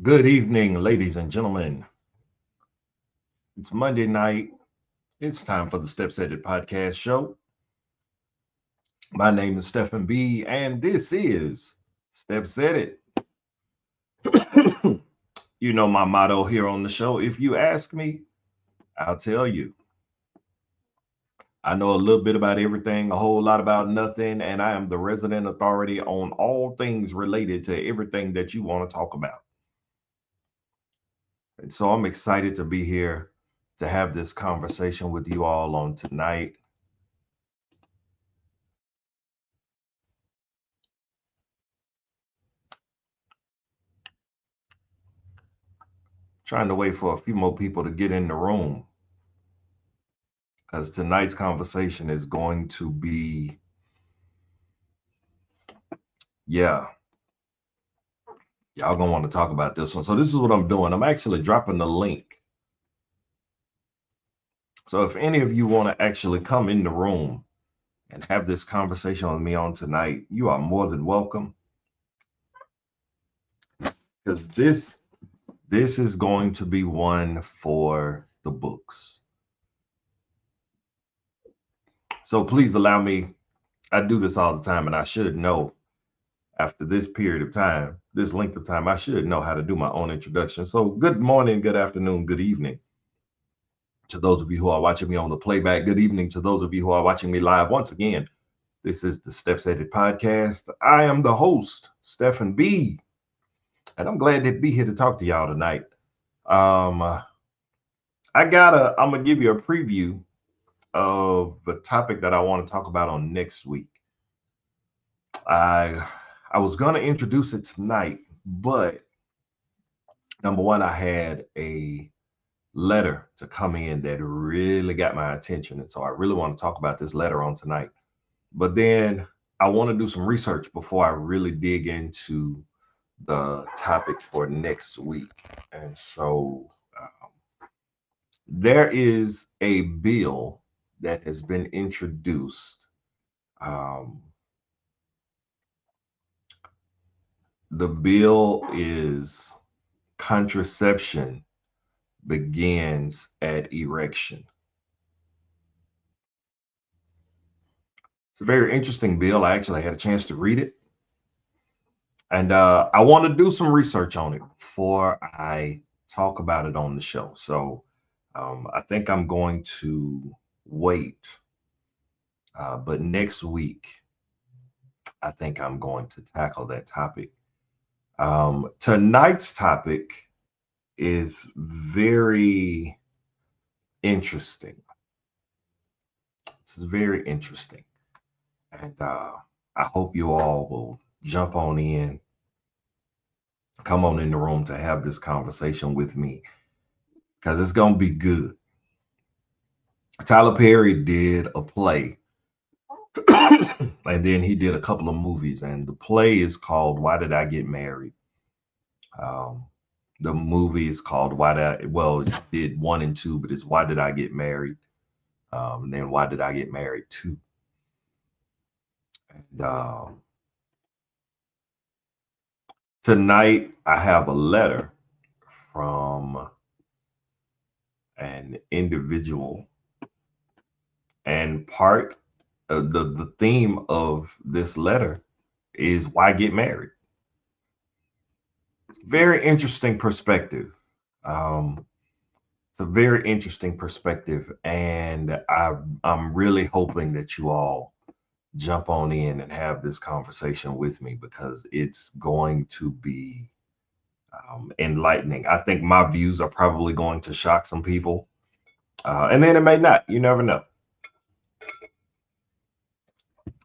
Good evening, ladies and gentlemen. It's Monday night. It's time for the Steps Edit podcast show. My name is Stephen B, and this is Steps Edit. You know my motto here on the show. If you ask me, I'll tell you. I know a little bit about everything, a whole lot about nothing, and I am the resident authority on all things related to everything that you want to talk about. And so I'm excited to be here to have this conversation with you all on tonight. Trying to wait for a few more people to get in the room because tonight's conversation is going to be, yeah, y'all gonna want to talk about this one. So this is what I'm doing. I'm actually dropping the link. So if any of you want to actually come in the room and have this conversation with me on tonight, you are more than welcome. Because this is going to be one for the books. So please allow me. I do this all the time, and I should know after this period of time, this length of time, I should know how to do my own introduction. So, good morning, good afternoon, good evening to those of you who are watching me on the playback. Good evening to those of you who are watching me live. Once again, this is the Steps Edit podcast. I am the host, Stephen B, and I'm glad to be here to talk to y'all tonight. Um, I'm gonna give you a preview of the topic that I want to talk about on next week. I I was gonna introduce it tonight, but number one, I had a letter to come in that really got my attention. And so I really want to talk about this letter on tonight. But then I want to do some research before I really dig into the topic for next week. And so there is a bill that has been introduced. Um, the bill is contraception begins at erection. It's a very interesting bill. I actually had a chance to read it. And I want to do some research on it before I talk about it on the show. So I think I'm going to wait. But next week, I think I'm going to tackle that topic. Tonight's topic is very interesting. It's very interesting. And I hope you all will jump on in, come on in the room to have this conversation with me because it's going to be good. Tyler Perry did a play and then he did a couple of movies, and the play is called Why Did I Get Married? Um, the movie is called it did one and two, but it's Why Did I Get Married? And then Why Did I Get Married Too? And tonight I have a letter from an individual, and part of the theme of this letter is why get married. Very interesting perspective. Um, it's a very interesting perspective, and I'm really hoping that you all jump on in and have this conversation with me because it's going to be enlightening. I think my views are probably going to shock some people, and then it may not. You never know.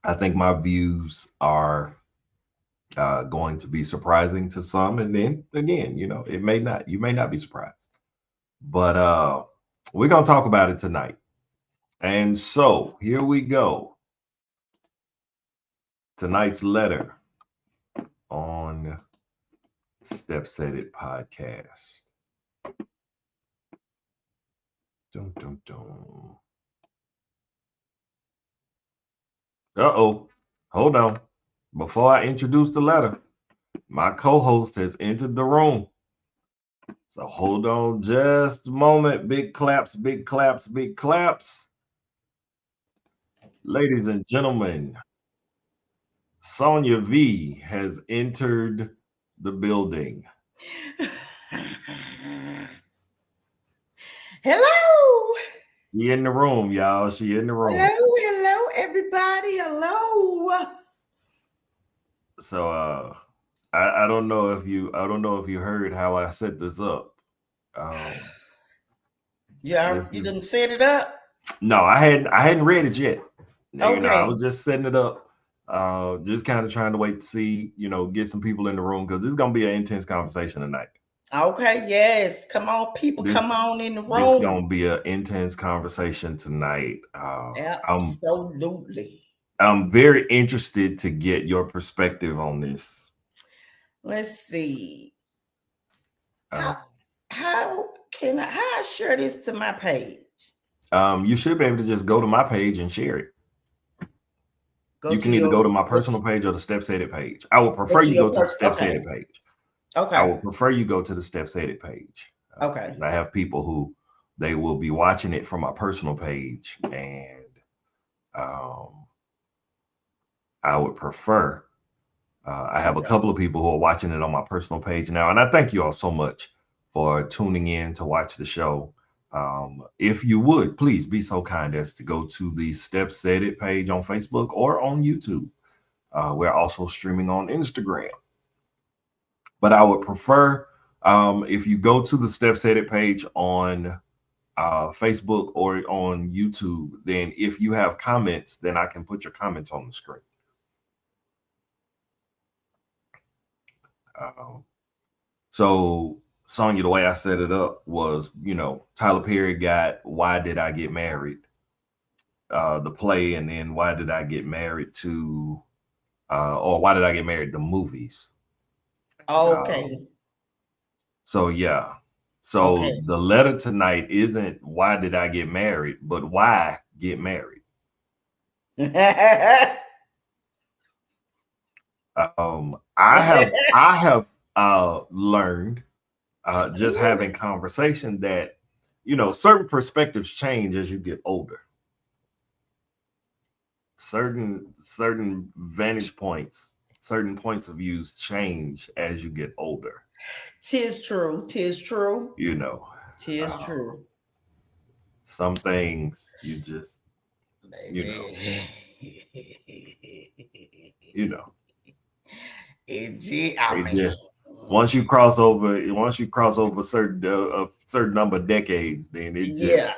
I think my views are going to be surprising to some, and then again, it may not. You may not be surprised, but we're gonna talk about it tonight. And so here we go. Tonight's letter on Steps Edit podcast. Dun, dun, dun. Uh-oh. Hold on. Before I introduce the letter, my co-host has entered the room. So hold on just a moment. Big claps, big claps, big claps. Ladies and gentlemen, Sonia V has entered the building. Hello. She in the room, y'all. She in the room. Hello, everybody. Hello. So I don't know if you heard how I set this up. This You is didn't set it up? no, I hadn't read it yet. I Okay. was just setting it up. Just kind of trying to wait to see, get some people in the room because this is gonna be an intense conversation tonight. Okay, yes. Come on, people. This Come on in the this room. gonna be an intense conversation tonight. Absolutely. I'm very interested to get your perspective on this. Let's see. Uh, How how I share this to my page? you should be able to just go to my page and share it. Go You to can either go your to my personal page or the Steps Edit page. I would go prefer to you your go to the person. Steps Okay. Edit page. I Okay. would prefer you go to the Steps Edit page. Okay. I have people who they will be watching it from my personal page, and um, I would prefer. I have a Okay. couple of people who are watching it on my personal page now, and I thank you all so much for tuning in to watch the show. If you would, please be so kind as to go to the Steps Edit page on Facebook or on YouTube. We're also streaming on Instagram. But I would prefer if you go to the Steps Edit page on Facebook or on YouTube, then if you have comments, then I can put your comments on the screen. Um, so, Sonya, the way I set it up was, Tyler Perry got Why Did I Get Married? The play, and then Why Did I Get Married to, or Why Did I Get Married? The movies. Um, Okay. so, yeah. So, Okay. the letter tonight isn't Why Did I Get Married, but Why Get Married? I have learned just having conversation that certain perspectives change as you get older. Certain vantage points, certain points of views change as you get older. Tis true. Tis true. You know, Tis uh, true. some things you just you know Baby. you know I it mean, just once you cross over a certain number of decades, then yeah,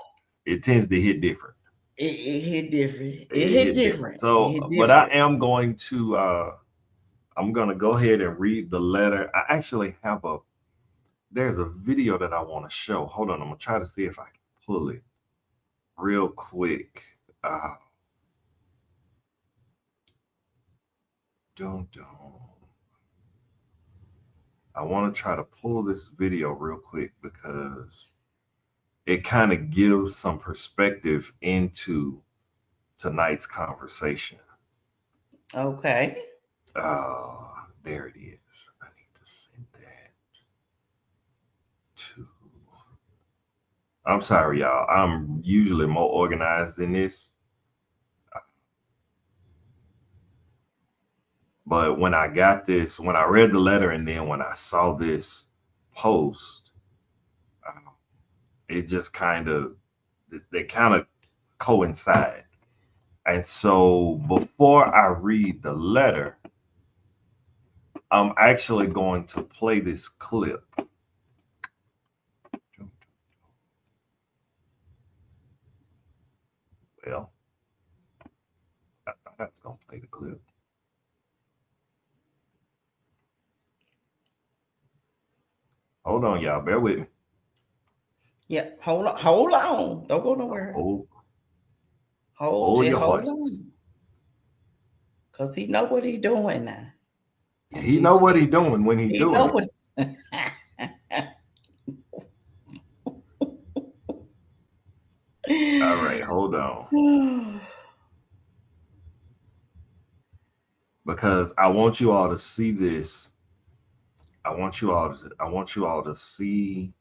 it tends to hit different. it hit different. It It hit hit different. different. It So, hit but I different. am going to I'm gonna go ahead and read the letter. I actually have there's a video that I want to show. Hold on, I'm gonna try to see if I can pull it real quick. Uh, don't. I want to try to pull this video real quick because it kind of gives some perspective into tonight's conversation. Okay. There it is. I need to send that to. I'm sorry, y'all. I'm usually more organized than this. But when I read the letter and then when I saw this post, uh, it just they kind of coincide. And so before I read the letter, I'm actually going to play this clip. Well, I thought I was going to play the clip. Hold on, y'all. Bear with me. Yeah. Hold on. Hold on. Don't go nowhere. Hold, Hold hold it. your Hold horses. on. Cause he know what he doing now. I'm He get know to what he doing when he he doing know it. what All right, hold on. Because I want you all to see this. I want you all to see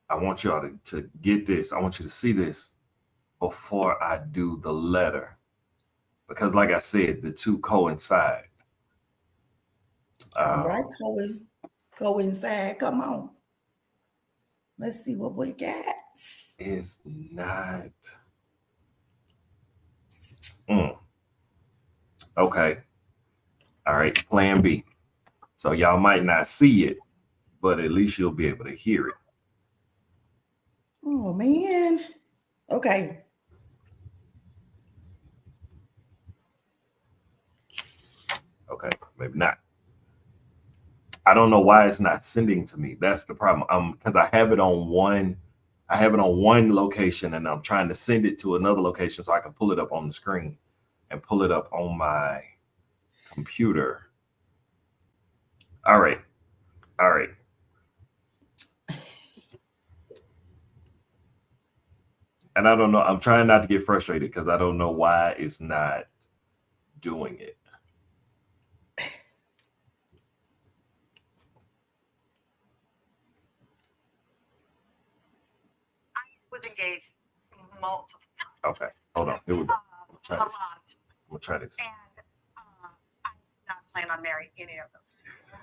I want y'all to get this. I want you to see this before I do the letter. Because like I said, the two coincide. All right, Um, coincide. Come on. Let's see what we got. it's not. Mm, okay. All right. Plan B. So y'all might not see it, but at least you'll be able to hear it. Oh man. Okay. Okay. Maybe not. I don't know why it's not sending to me. That's the problem. Because I have it on one location, and I'm trying to send it to another location so I can pull it up on the screen and pull it up on my computer. All right. All right. And I don't know. I'm trying not to get frustrated because I don't know why it's not doing it. Was engaged multiple times. Okay. Hold on. Here we go. Try A this. lot. We'll try this. And I did not plan on marrying any of those people.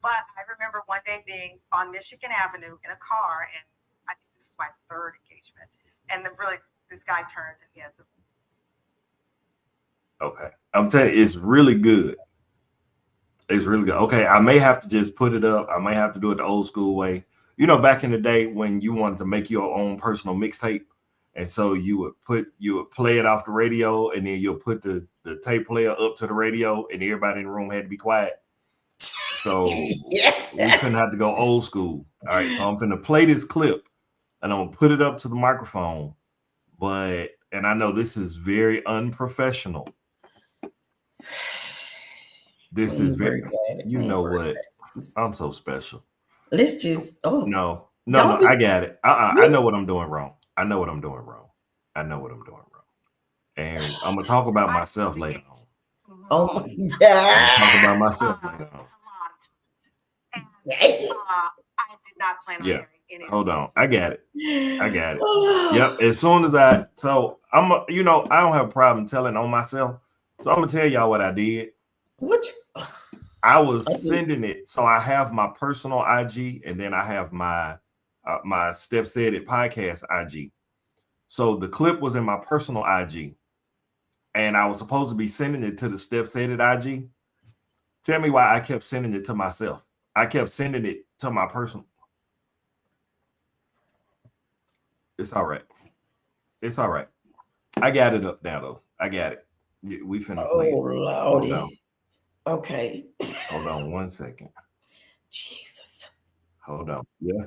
But I remember one day being on Michigan Avenue in a car, and I think this is my third engagement. And then really, this guy turns and he has a Okay. I'm telling you, it's really good. It's really good. Okay, I may have to just put it up. I may have to do it the old school way. You know, back in the day when you wanted to make your own personal mixtape, and so you would play it off the radio, and then you'll put the tape player up to the radio, and everybody in the room had to be quiet. So we Yeah. finna have to go old school. All right, so I'm finna play this clip, and I'm gonna put it up to the microphone. But and I know this is very unprofessional. This is Ain't very. worried about it. You Ain't know worried what? about it. I'm so special. Let's just No, no, no. don't be I got it. I listen. know what I'm doing wrong. I know what I'm doing wrong. I know what I'm doing wrong. And I'm gonna talk about I myself was later engaged. on. Oh Mhm. my I'm gonna talk God. about myself A later on. lot of times. And Dang I did not plan on Yeah. marrying any of Hold those on. I people. got it. I got it. Yep. it. As soon as you know, I don't have a problem telling on myself. So I'm gonna tell y'all what I did. What? I was Okay. sending it. So I have my personal IG, and then I have my Step Said It podcast IG. So the clip was in my personal IG, and I was supposed to be sending it to the Step Said It IG. Tell me why I kept sending it to myself. I kept sending it to my personal. It's all right. It's all right. I got it up now though. I got it. We finna play Oh it. Hold on. Lordy. Okay. Hold on 1 second. Jesus. Hold on. Yeah.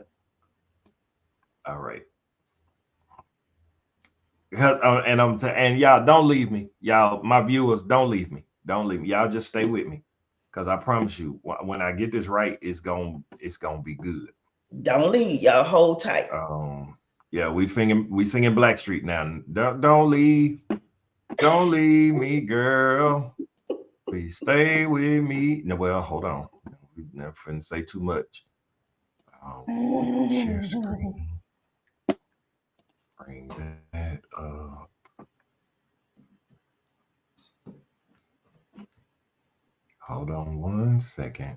All right. Because and y'all don't leave me. Y'all, my viewers, don't leave me. Don't leave me. Y'all just stay with me. Cause I promise you, when I get this right, it's gonna be good. Don't leave. Y'all hold tight. Yeah, we singing Blackstreet now. Don't leave me, girl. Please stay with me. No, well, hold on. We never finna say too much. Share screen. Bring that up. Hold on 1 second.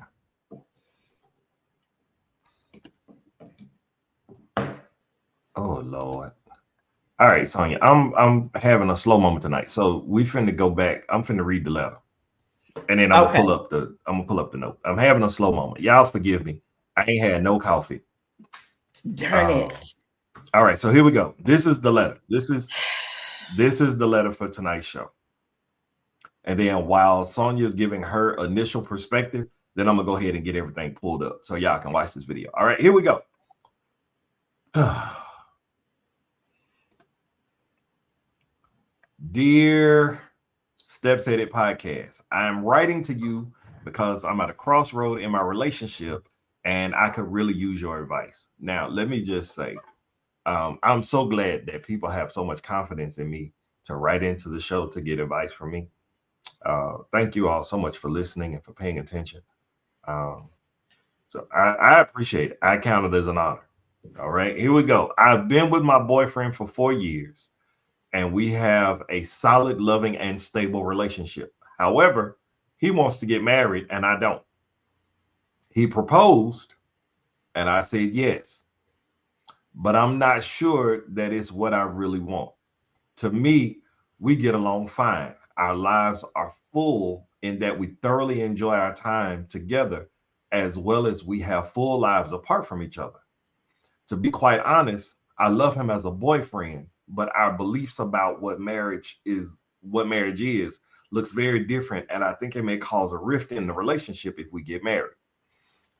Oh Lord. All right, Sonia. I'm having a slow moment tonight. So we finna go back. I'm finna read the letter. And then Okay. I'm gonna pull up the note. I'm having a slow moment. Y'all forgive me. I ain't had no coffee. Darn Um, it. all right, so here we go. This is the letter. This is the letter for tonight's show. And then while Sonia's giving her initial perspective, then I'm gonna go ahead and get everything pulled up so y'all can watch this video. All right, here we go. Dear Steps Edit Podcast, I am writing to you because I'm at a crossroad in my relationship and I could really use your advice. Now, let me just say, I'm so glad that people have so much confidence in me to write into the show to get advice from me. Thank you all so much for listening and for paying attention. So I appreciate it. I count it as an honor. All right, here we go. I've been with my boyfriend for 4 years, and we have a solid, loving, and stable relationship. However, he wants to get married, and I don't. He proposed, and I said yes, but I'm not sure that it's what I really want. To me, we get along fine. Our lives are full in that we thoroughly enjoy our time together, as well as we have full lives apart from each other. To be quite honest, I love him as a boyfriend, but our beliefs about what marriage is, looks very different, and I think it may cause a rift in the relationship if we get married.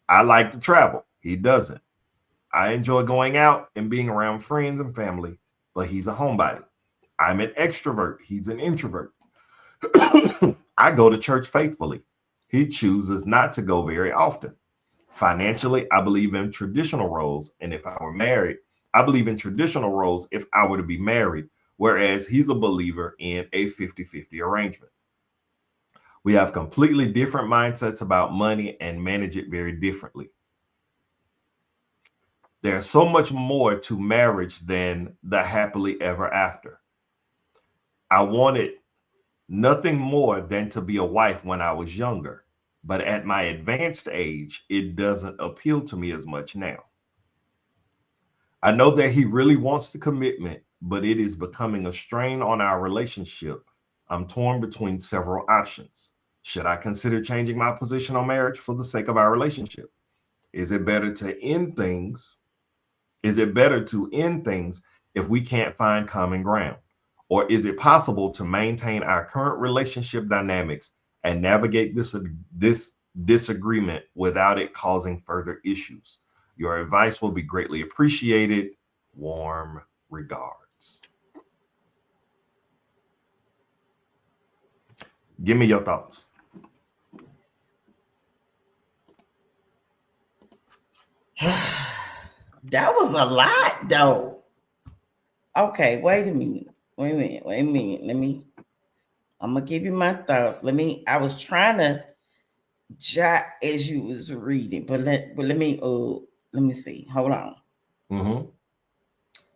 I like to travel. He doesn't. I enjoy going out and being around friends and family, but he's a homebody. I'm an extrovert. He's an introvert. I go to church faithfully. He chooses not to go very often. Financially, I believe in traditional roles. And if I were married, I believe in traditional roles if I were to be married, whereas he's a believer in a 50-50 arrangement. We have completely different mindsets about money and manage it very differently. There's so much more to marriage than the happily ever after. I wanted nothing more than to be a wife when I was younger, but at my advanced age, it doesn't appeal to me as much now. I know that he really wants the commitment, but it is becoming a strain on our relationship. I'm torn between several options. Should I consider changing my position on marriage for the sake of our relationship? Is it better to end things? Is it better to end things if we can't find common ground? Or is it possible to maintain our current relationship dynamics and navigate this disagreement without it causing further issues? Your advice will be greatly appreciated. Warm regards. Give me your thoughts. That was a lot, though. Okay, wait a minute. I'm gonna give you my thoughts. I was trying to jot as you was reading, but let me see. Hold on. Mm-hmm.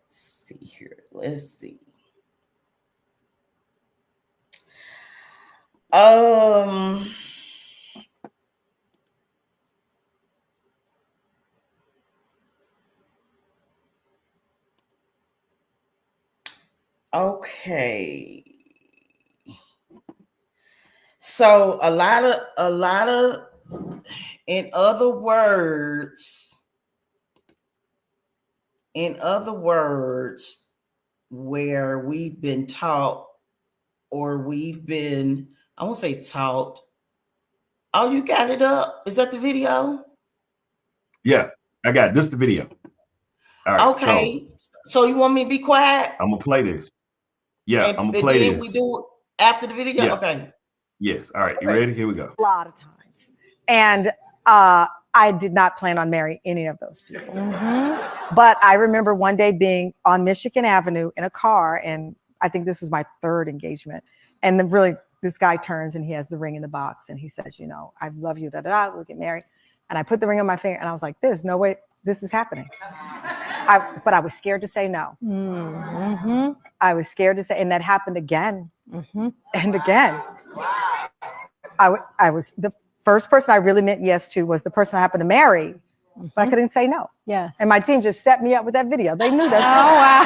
See here. Let's see. Um. Okay. So a lot of, in other words, where we've been taught, or I won't say taught. Oh, you got it up? Is that the video? Yeah, I got this the video. All right. Okay. So you want me to be quiet? I'm gonna play this. Yeah, And, I'm gonna and play then this. we do it after the video? Yeah. Okay. Yes. All right. You Okay. ready? Here we go. A lot of times. And I did not plan on marrying any of those people. But I remember one day being on Michigan Avenue in a car, and I think this was my third engagement. And then really, this guy turns and he has the ring in the box, and he says, I love you, we'll get married. And I put the ring on my finger, and I was like, there's no way this is happening. But I was scared to say no. I was scared to say, and that happened again and again. I was the first person I really meant yes to was the person I happened to marry, but I couldn't say no. Yes. And my team just set me up with that video. They knew that. Oh, wow.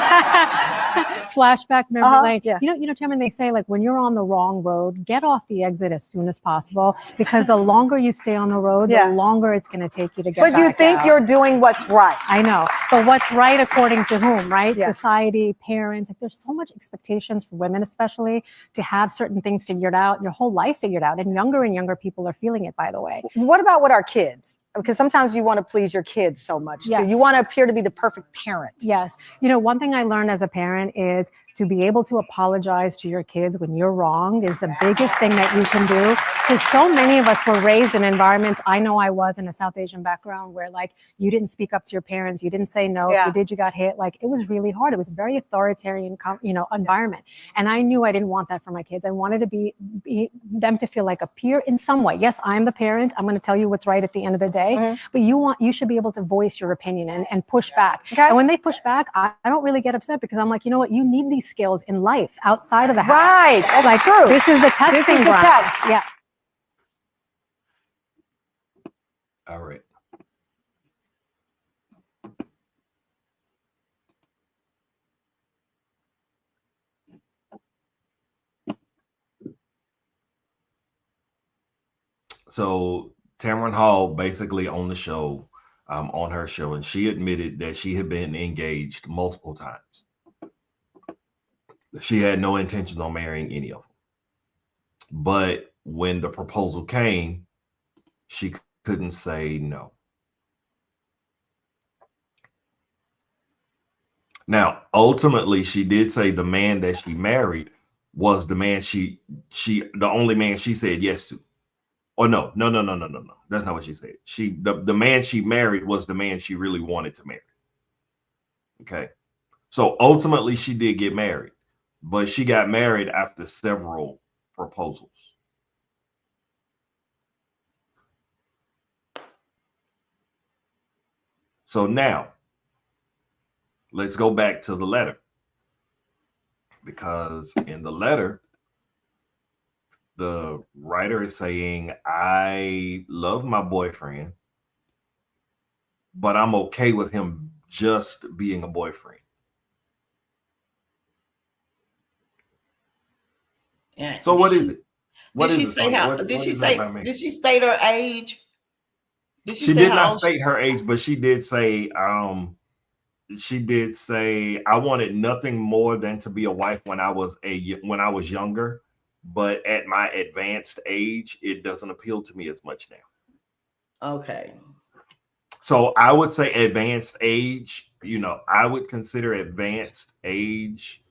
Flashback memory lane. Yeah. Tamara, they say, like, when you're on the wrong road, get off the exit as soon as possible, because the longer you stay on the road, Yeah. the longer it's going to take you to get But you back think out. you're doing what's right. I know. But what's right according to whom, right? Yeah. Society, parents. Like, there's so much expectations for women, especially, to have certain things figured out, your whole life figured out. And younger people are feeling it, by the way. What about with our kids? Because sometimes you want to please your kids so much too. Yes. You want to appear to be the perfect parent. Yes. One thing I learned as a parent is to be able to apologize to your kids when you're wrong is the biggest thing that you can do. Because so many of us were raised in environments, I know I was in a South Asian background, where like you didn't speak up to your parents, you didn't say no, if you did, you got hit. Like it was really hard. It was a very authoritarian, environment. And I knew I didn't want that for my kids. I wanted to be them to feel like a peer in some way. Yes, I'm the parent. I'm going to tell you what's right at the end of the day, but you should be able to voice your opinion and push back. Okay. And when they push back, I don't really get upset, because I'm like, you know what? You need these skills in life outside of the house. Right. That's like, true. This is the testing ground. Test. Yeah. All right. So Tamron Hall basically on the show, on her show, and she admitted that she had been engaged multiple times. She had no intentions on marrying any of them. But when the proposal came, she couldn't say no. Now, ultimately, she did say the man that she married was the man the only man she said yes to. Or no. That's not what she said. The man she married was the man she really wanted to marry. Okay. So ultimately she did get married, but she got married after several proposals. So now let's go back to the letter, because in the letter, the writer is saying, I love my boyfriend, but I'm okay with him just being a boyfriend. And so what is it? Did she say how? Did she state her age? She did not state her age, but she did say, I wanted nothing more than to be a wife when I was younger, but at my advanced age, it doesn't appeal to me as much now. Okay. So I would say advanced age, I would consider advanced age,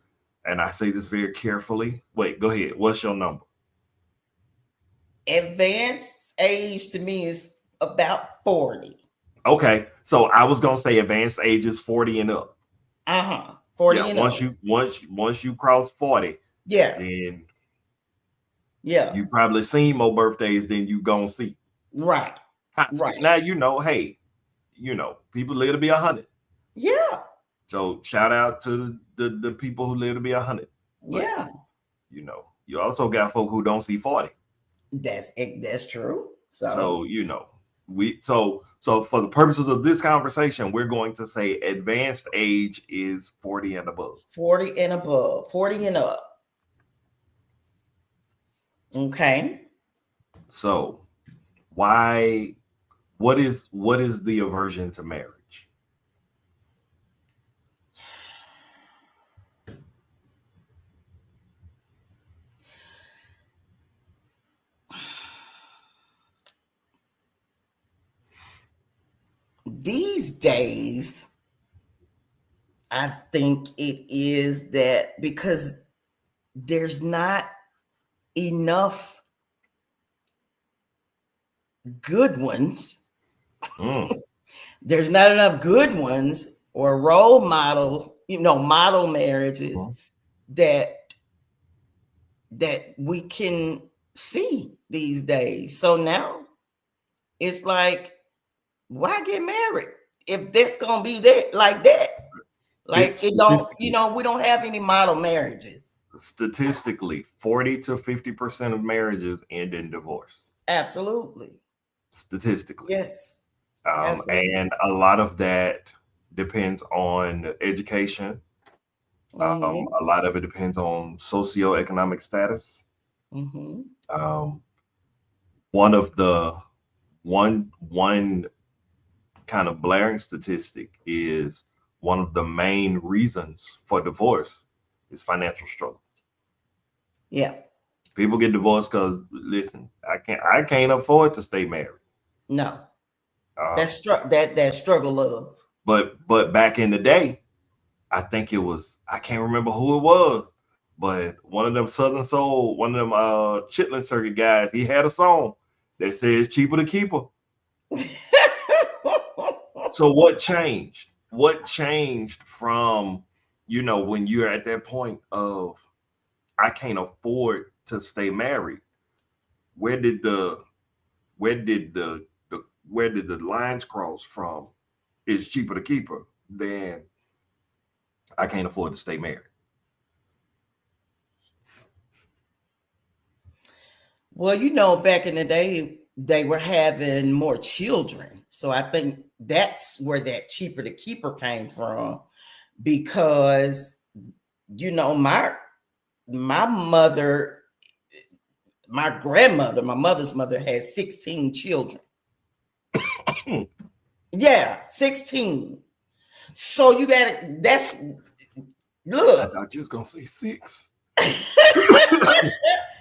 and I say this very carefully. Wait, go ahead. What's your number? Advanced age to me is about 40. Okay. So I was going to say advanced age is 40 and up. 40 and up. Once you cross 40, then you probably seen more birthdays than you gonna see. Right. Now hey, people live to be 100. Yeah. So shout out to the people who live to be 100. Yeah. You also got folk who don't see 40. That's true. So so for the purposes of this conversation, we're going to say advanced age is 40 and above. 40 and above. 40 and up. Okay. So what is the aversion to marriage? These days, I think it is that because there's not enough good ones. There's not enough good ones or role model, model marriages that we can see these days. So now it's like, why get married if that's gonna be that like that? Like it don't, we don't have any model marriages. Statistically, 40 to 50% of marriages end in divorce. Absolutely. Statistically. Yes. And a lot of that depends on education. A lot of it depends on socioeconomic status. One kind of blaring statistic is one of the main reasons for divorce is financial struggles. Yeah. People get divorced because, listen, I can't afford to stay married. No. That struggle love. But back in the day, I think it was, I can't remember who it was, but one of them Southern Soul, one of them Chitlin Circuit guys, he had a song that says cheaper to keep her. So what changed? What changed from, when you're at that point of, I can't afford to stay married? Where did the lines cross from? It's cheaper to keep her than I can't afford to stay married. Well, back in the day, they were having more children. So I think that's where that cheaper to keep her came from. Because, my mother, my grandmother, my mother's mother had 16 children. Yeah, 16. So you got it. That's look. I thought you was gonna say 6.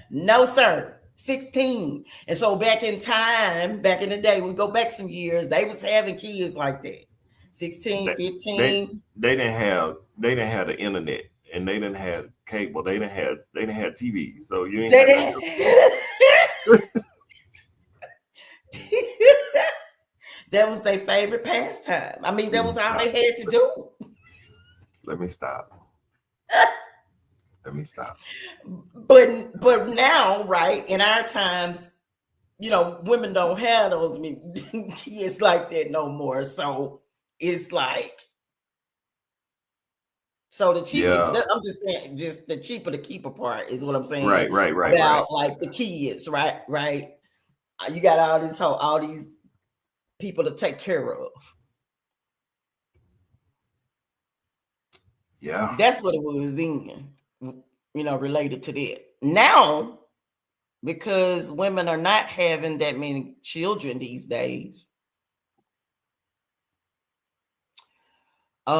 No, sir. 16. And so back in the day, we go back some years, they was having kids like that. 16, 15. They didn't have the internet, and they didn't have cable. They didn't have TV. So you ain't that was their favorite pastime. I mean, that was all they had to do. Let me stop. But now, right, in our times, women don't have those kids like that no more. So it's like, so the cheaper, I'm just saying, just the cheaper to keep a part is what I'm saying. Right. About like the kids, right. You got all these people to take care of. Yeah, that's what it was then. Related to that. Now, because women are not having that many children these days, I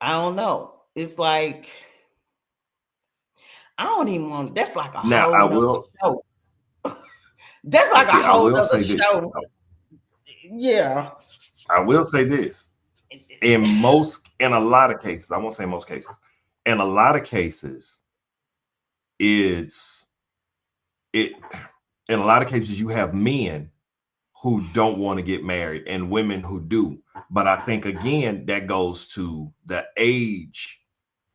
don't know. It's like, I don't even want. That's like a whole other show. That's like a whole other show. Yeah. I will say this. In a lot of cases, I won't say most cases. In a lot of cases, in a lot of cases, you have men who don't want to get married and women who do. But I think, again, that goes to the age.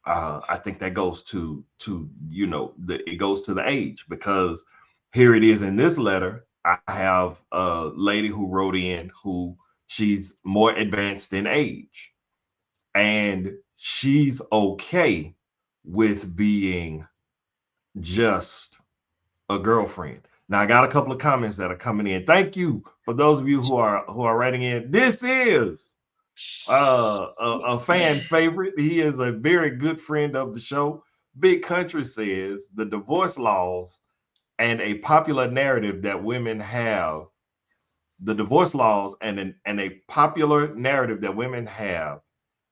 I think that goes to it goes to the age, because here it is in this letter. I have a lady who wrote in who she's more advanced in age, and she's okay with being just a girlfriend. Now I got a couple of comments that are coming in. Thank you for those of you who are writing in. This is a fan favorite. He is a very good friend of the show. Big Country says the divorce laws and a popular narrative that women have. The divorce laws and a popular narrative that women have,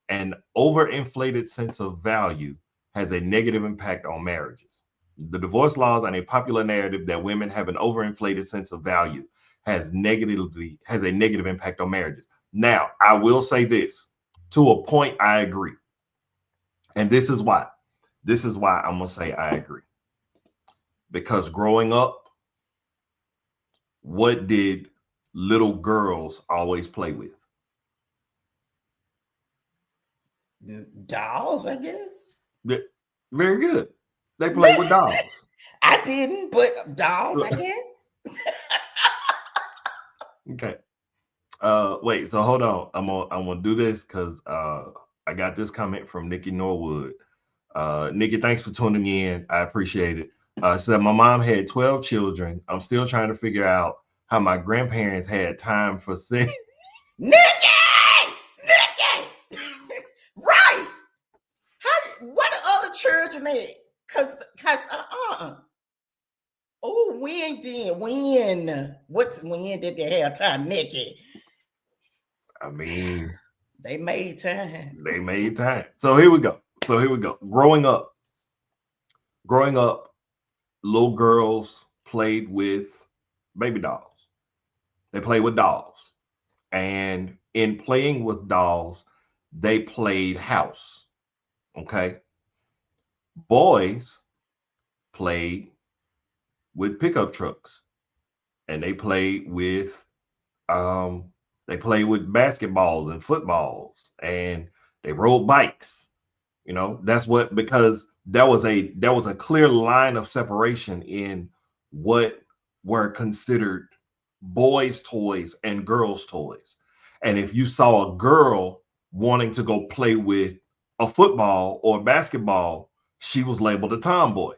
an overinflated sense of value, has a negative impact on marriages. The divorce laws and a popular narrative that women have an overinflated sense of value has a negative impact on marriages. Now, I will say this, to a point, I agree. And this is why I'm going to say I agree. Because growing up, what did little girls always play with? Dolls, I guess. Very good. They play with dolls. I didn't, but dolls, I guess. Okay. Wait, so hold on. I'm gonna do this because I got this comment from Nikki Norwood. Nikki, thanks for tuning in. I appreciate it. Said my mom had 12 children. I'm still trying to figure out how my grandparents had time for sex. Nikki! Right. What the other children at? Cause Oh, when did they have time, Nikki? I mean, they made time. So here we go. Growing up, little girls played with baby dolls. They played with dolls. And in playing with dolls, they played house. Okay. Boys played with pickup trucks, and they played with basketballs and footballs, and they rode bikes. You know, that's what, because there was a clear line of separation in what were considered boys' toys and girls' toys. And if you saw a girl wanting to go play with a football or a basketball, she was labeled a tomboy.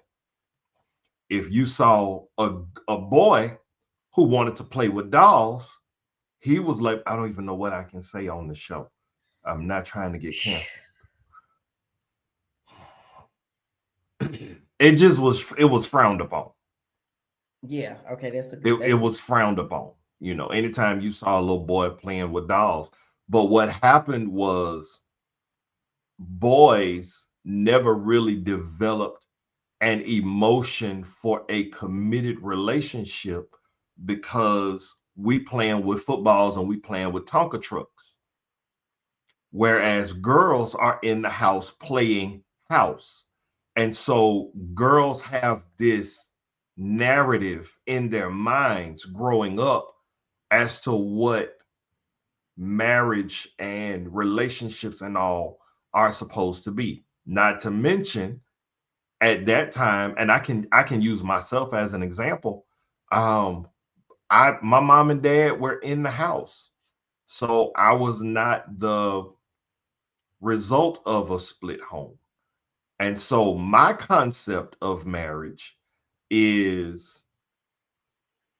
If you saw a boy who wanted to play with dolls, he was like, I don't even know what I can say on the show. I'm not trying to get canceled. It was frowned upon. Yeah, okay, that's the It was frowned upon. You know, anytime you saw a little boy playing with dolls. But what happened was boys never really developed an emotion for a committed relationship because we playing with footballs and we playing with Tonka trucks. Whereas girls are in the house playing house. And so girls have this narrative in their minds growing up as to what marriage and relationships and all are supposed to be. Not to mention at that time, and I can use myself as an example. My mom and dad were in the house. So I was not the result of a split home. And so my concept of marriage is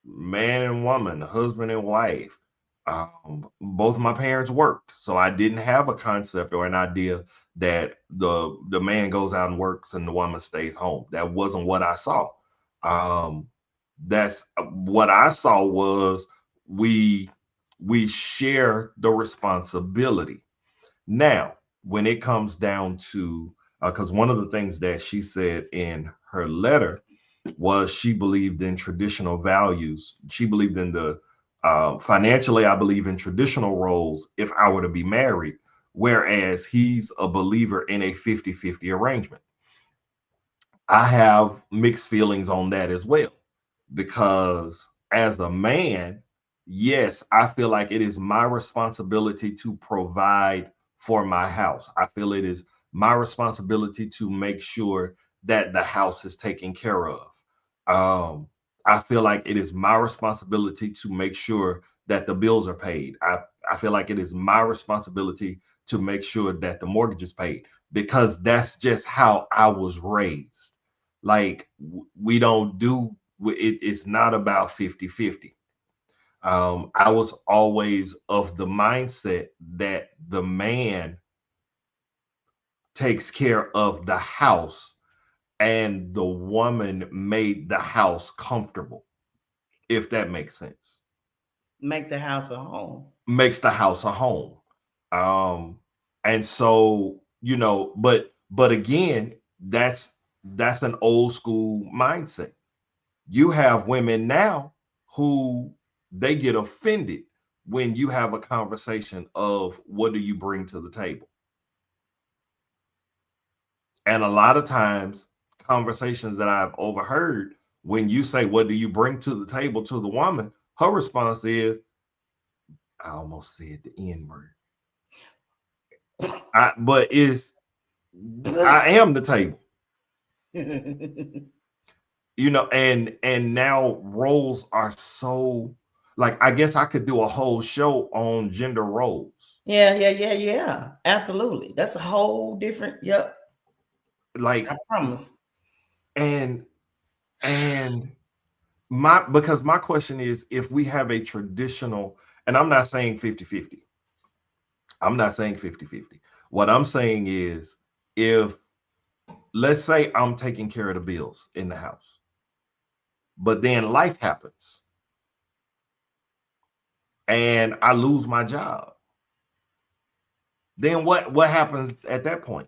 man and woman, husband and wife. Both of my parents worked, so I didn't have a concept or an idea that the man goes out and works and the woman stays home. That wasn't what I saw. That's what I saw was we share the responsibility. Now, when it comes down to, because one of the things that she said in her letter was she believed in traditional values. She believed in the financially, I believe in traditional roles if I were to be married, whereas he's a believer in a 50-50 arrangement. I have mixed feelings on that as well, because as a man, yes, I feel like it is my responsibility to provide for my house. I feel it is my responsibility to make sure that the house is taken care of. I feel like it is my responsibility to make sure that the bills are paid. I feel like it is my responsibility to make sure that the mortgage is paid, because that's just how I was raised. Like we don't do it, it's not about 50-50. I was always of the mindset that the man takes care of the house and the woman made the house comfortable, if that makes sense. Make the house a home. Makes the house a home. And so, you know, but again, that's an old school mindset. You have women now who they get offended when you have a conversation of what do you bring to the table? And a lot of times, conversations that I've overheard, when you say, what do you bring to the table to the woman? Her response is, I almost said the N word. But I am the table. You know, and now roles are so, like, I guess I could do a whole show on gender roles. Yeah. Absolutely. That's a whole different, yep. Like, I promise. And because my question is, if we have a traditional, and I'm not saying 50-50. I'm not saying 50-50. What I'm saying is, if let's say I'm taking care of the bills in the house, but then life happens and I lose my job, then what happens at that point?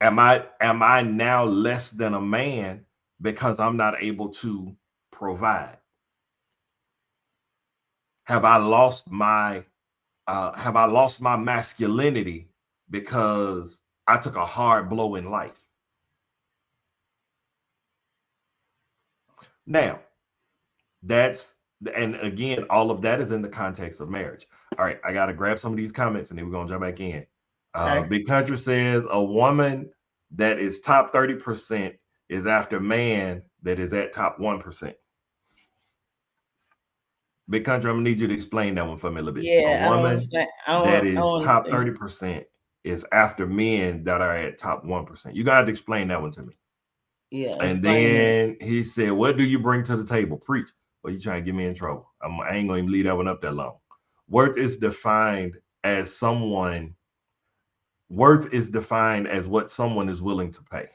Am I now less than a man because I'm not able to provide? Have I lost my have I lost my masculinity because I took a hard blow in life? Now, and again, all of that is in the context of marriage. All right, I got to grab some of these comments and then we're going to jump back in. Okay. Big Country says a woman that is top 30% is after man that is at top 1%. Big Country, I'm gonna need you to explain that one for me a little bit. Yeah, A woman that is top 30% is after men that are at top 1%. You got to explain that one to me. Yeah. And then he said, what do you bring to the table? Preach. Well, you trying to get me in trouble. I ain't gonna even leave that one up that long. Worth is defined as what someone is willing to pay.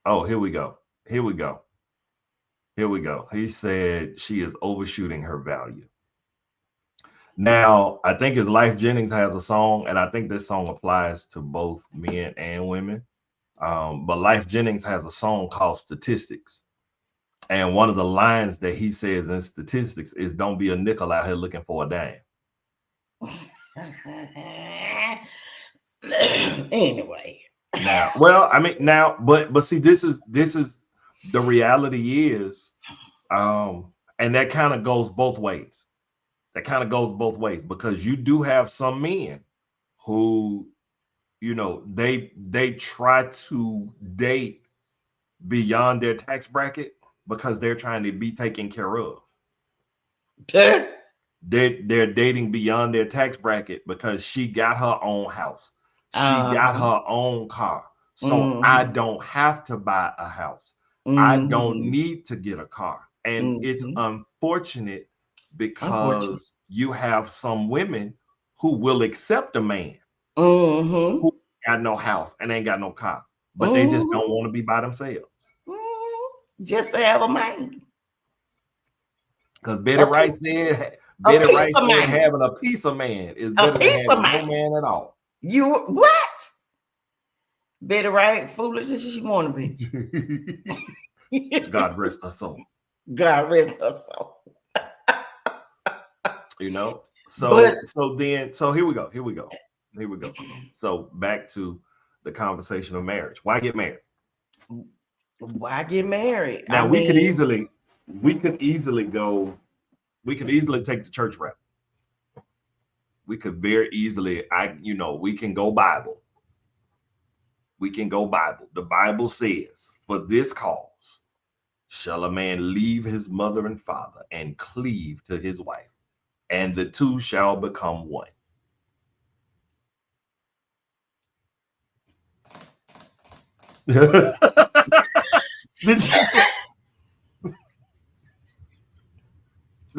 Oh, here we go. He said she is overshooting her value. Now, I think his Life Jennings has a song, and I think this song applies to both men and women. But Life Jennings has a song called Statistics. And one of the lines that he says in Statistics is, don't be a nickel out here looking for a dime. Anyway. But see, this is the reality is, and that kind of goes both ways. Because you do have some men who, they try to date beyond their tax bracket because they're trying to be taken care of. They're dating beyond their tax bracket because she got her own house. She got her own car. So I don't have to buy a house. I don't need to get a car. And it's unfortunate because you have some women who will accept a man who got no house and ain't got no car, but they just don't want to be by themselves. Just to have a man. Because Betty Wright said having a piece of man is better than having no man at all. You what? Betty Wright, foolish as she want to be. God rest her soul. God rest her soul. So here we go. So back to the conversation of marriage. Why get married? Now we could easily take the church route. We could very easily, we can go Bible. The Bible says, for this cause shall a man leave his mother and father and cleave to his wife, and the two shall become one. Did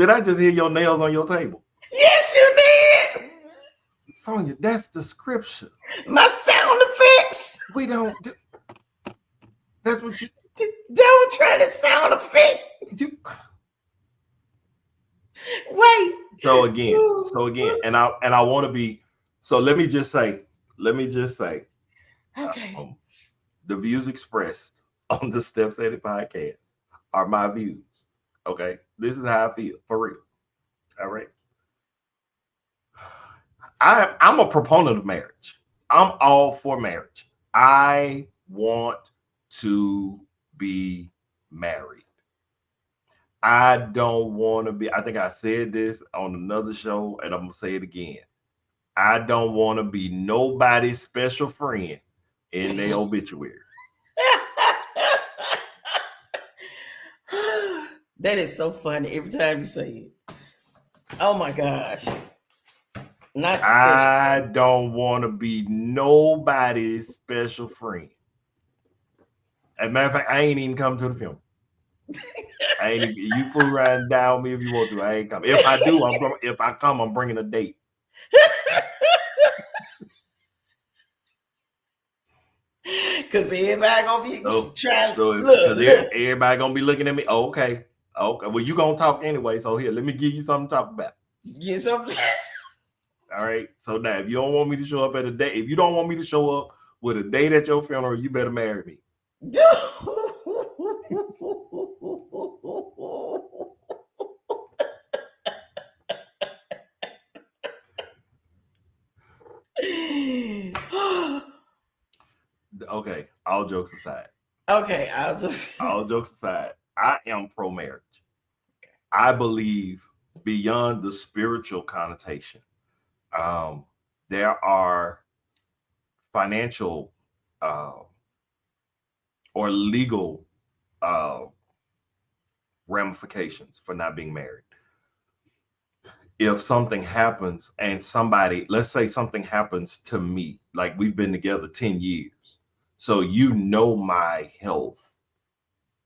I just hear your nails on your table? Yes, you did. Sonia, that's the scripture. My sound effects. We don't do. That's what you. Don't try to sound effect. Wait. So again, and I want to be. So let me just say. Okay. The views expressed on the Steps Edit podcast are my views. Okay, this is how I feel for real. All right. I'm a proponent of marriage. I'm all for marriage. I want to be married. I don't want to be. I think I said this on another show, and I'm gonna say it again. I don't want to be nobody's special friend in their obituary. That is so funny every time you say it. Oh my gosh. I don't want to be nobody's special friend. As a matter of fact, I ain't even come to the film. You fool around down me if you want to. I ain't come. If I do, I'm bringing a date. Because everybody gonna be trying. Everybody gonna be looking at me. Oh, okay. Well, you gonna talk anyway. So here, let me give you something to talk about. Get something. All right. So now, if you don't want me to show up at a date, if you don't want me to show up with a date at your funeral, you better marry me. Okay, all jokes aside. Okay, All jokes aside, I am pro-marriage. I believe beyond the spiritual connotation, there are financial or legal ramifications for not being married. If something happens and somebody, let's say something happens to me, like we've been together 10 years. So you know my health,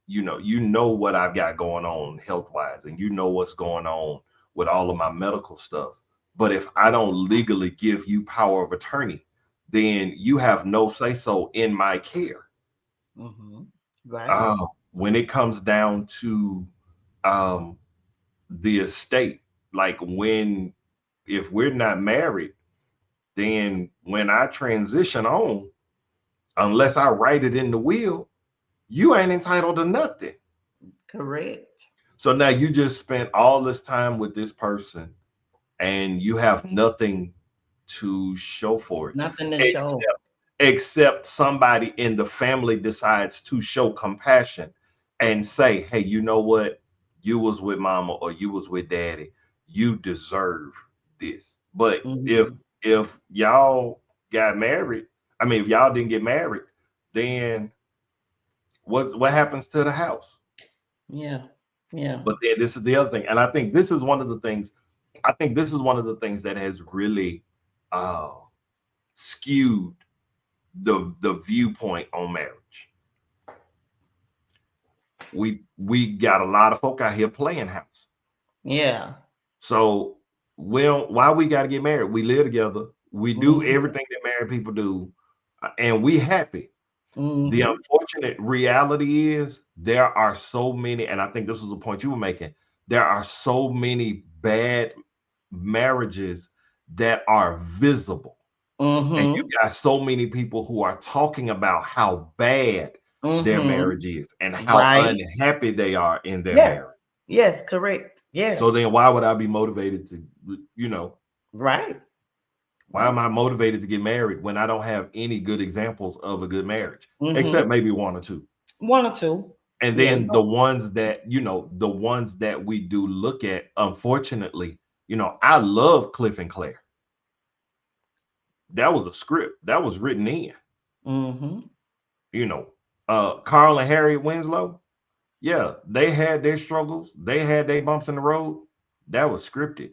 you know what I've got going on health-wise, and you know what's going on with all of my medical stuff. But if I don't legally give you power of attorney, then you have no say so in my care. Right. When it comes down to the estate, like if we're not married, then when I transition on, unless I write it in the will, you ain't entitled to nothing. Correct. So now you just spent all this time with this person and you have nothing to show for it. Nothing to show. Except somebody in the family decides to show compassion and say, hey, you know what? You was with mama or you was with daddy. You deserve this. But if y'all got married, I mean, if y'all didn't get married, then what happens to the house? Yeah. But then this is the other thing. And I think this is one of the things that has really skewed the viewpoint on marriage. We got a lot of folk out here playing house. Yeah. So why we got to get married? We live together. We do everything that married people do, and we happy. The unfortunate reality is there are so many, and I think this was a point you were making, there are so many bad marriages that are visible. And you got so many people who are talking about how bad their marriage is and how unhappy they are in their marriage. Yes, correct. Yeah. So then why would I be motivated to, Right. Why am I motivated to get married when I don't have any good examples of a good marriage, except maybe one or two? And then the ones that, the ones that we do look at, unfortunately, I love Cliff and Claire. That was a script that was written in. Carl and Harriet Winslow, yeah, they had their struggles. They had their bumps in the road. That was scripted.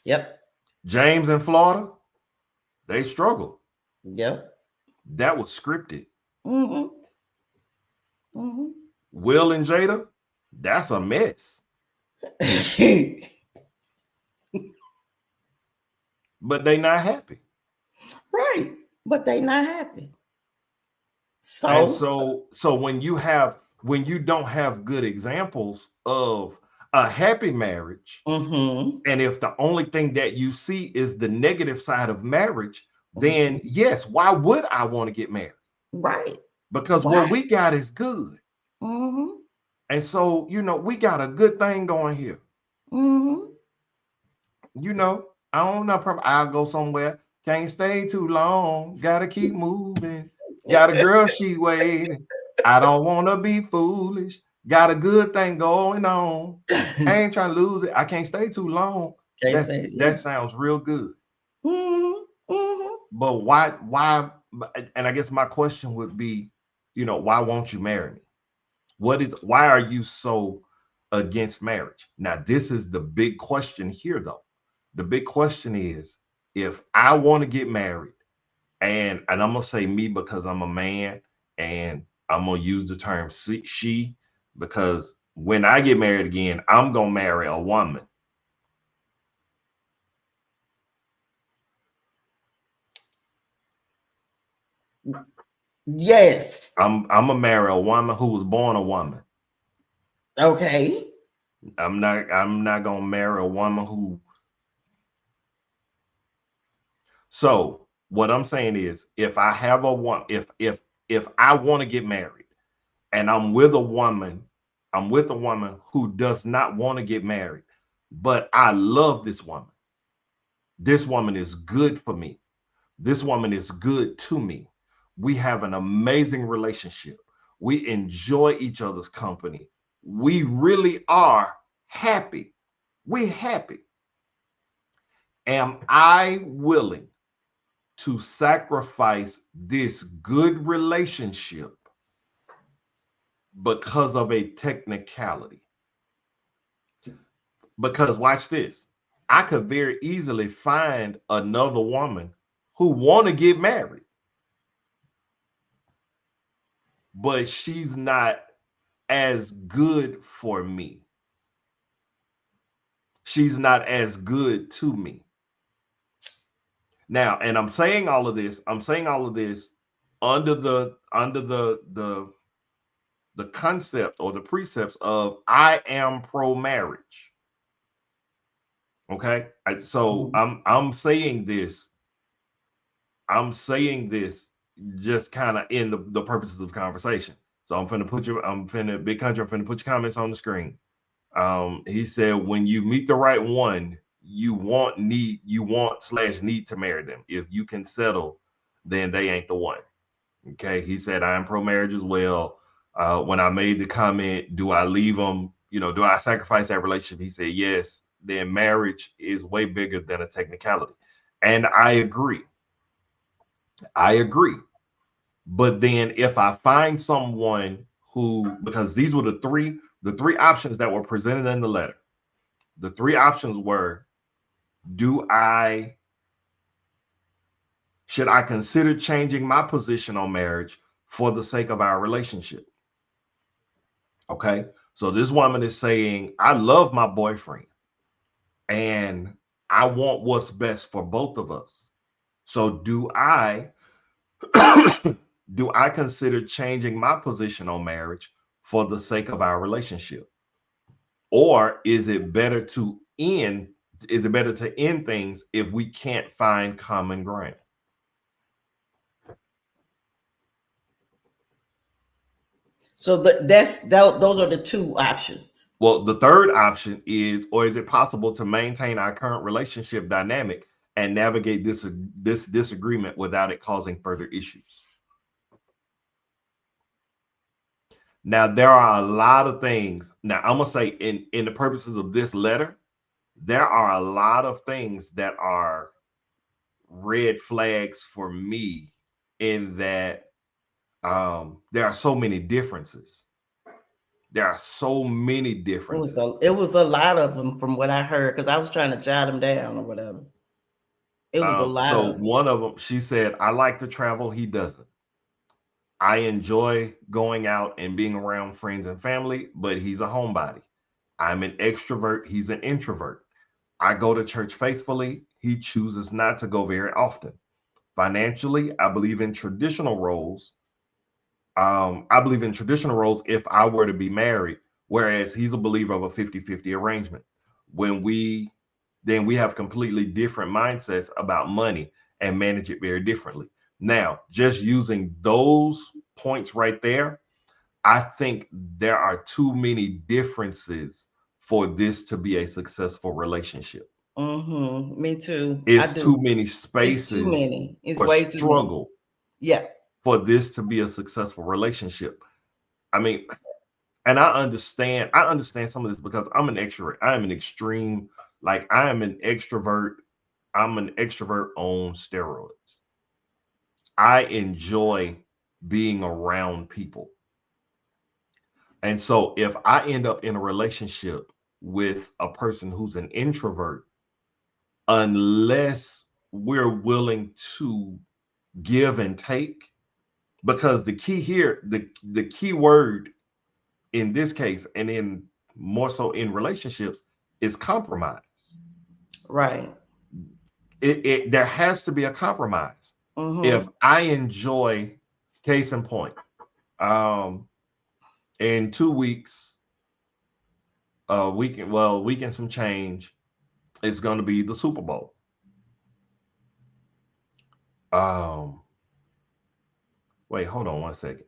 Yep. James and Florida, they struggled. Yep. That was scripted. Will and Jada, that's a mess. But they not happy. Right. But they not happy. So when you don't have good examples of a happy marriage, and if the only thing that you see is the negative side of marriage, then yes, why would I want to get married? Right. Because what we got is good. And so, we got a good thing going here. I don't know, I'll go somewhere. Can't stay too long. Gotta keep moving. Got a girl, she waiting. I don't want to be foolish. Got a good thing going on. I ain't trying to lose it. I can't stay too long. That sounds real good. But why? And I guess my question would be, why won't you marry me? Why are you so against marriage? Now, this is the big question here, though. The big question is, if I want to get married, and I'm gonna say me because I'm a man, and I'm gonna use the term she, because when I get married again, I'm gonna marry a woman. Yes. I'm gonna marry a woman who was born a woman. Okay. I'm not gonna marry a woman who. So what I'm saying is, if I have a woman, if I want to get married, and I'm with a woman who does not want to get married, but I love this woman, This woman is good for me. This woman is good to me. We have an amazing relationship. We enjoy each other's company. We really are happy. We're happy. Am I willing to sacrifice this good relationship because of a technicality? Because watch this. I could very easily find another woman who want to get married, but she's not as good for me. She's not as good to me. Now, and I'm saying all of this under the concept or the precepts of I am pro marriage. Okay, so I'm saying this just kind of in the purposes of conversation. So I'm finna put Big Country, I'm finna put your comments on the screen. He said, when you meet the right one, you want / need to marry them. If you can settle, then they ain't the one. Okay, he said, I am pro marriage as well. When I made the comment, do I leave them? Do I sacrifice that relationship? He said, yes. Then marriage is way bigger than a technicality. And I agree. But then if I find someone who, because these were the three options that were presented in the letter. The three options were, should I consider changing my position on marriage for the sake of our relationship? Okay. So this woman is saying, I love my boyfriend and I want what's best for both of us. So do I consider changing my position on marriage for the sake of our relationship? Or is it better to end things if we can't find common ground? So those are the two options. Well, the third option is, or is it possible to maintain our current relationship dynamic and navigate this disagreement without it causing further issues? Now, there are a lot of things. Now, I'm going to say in the purposes of this letter, there are a lot of things that are red flags for me in that there are so many differences. There are so many differences. It was a lot of them from what I heard, because I was trying to jot them down or whatever. It was a lot. So one of them, she said, I like to travel. He doesn't. I enjoy going out and being around friends and family, but he's a homebody. I'm an extrovert. He's an introvert. I go to church faithfully. He chooses not to go very often. Financially, I believe in traditional roles. If I were to be married, whereas he's a believer of a 50-50 arrangement. Then we have completely different mindsets about money and manage it very differently. Now, just using those points right there, I think there are too many differences for this to be a successful relationship. Me too. It's too many spaces. It's too many. It's way too struggle. Yeah. For this to be a successful relationship. I mean, and I understand some of this because I'm an extrovert. I am an extreme, I am an extrovert. I'm an extrovert on steroids. I enjoy being around people. And so if I end up in a relationship with a person who's an introvert, unless we're willing to give and take, because the key here, the key word in this case, and in more so in relationships, is compromise. Right. There has to be a compromise. If I enjoy, case in point, in 2 weeks, week and some change, it's going to be the Super Bowl. Wait, hold on one second.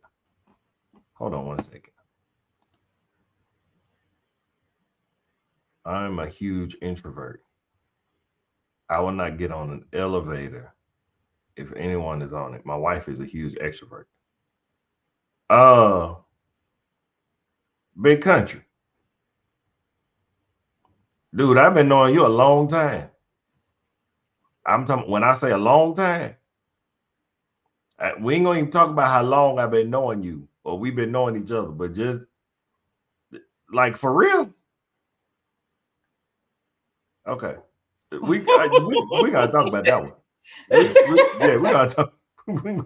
I'm a huge introvert. I will not get on an elevator if anyone is on it. My wife is a huge extrovert. Big country. Dude, I've been knowing you a long time. I'm talking, when I say a long time, we ain't gonna even talk about how long I've been knowing you or we've been knowing each other, but just like for real. Okay. We gotta talk about that one. We gotta talk.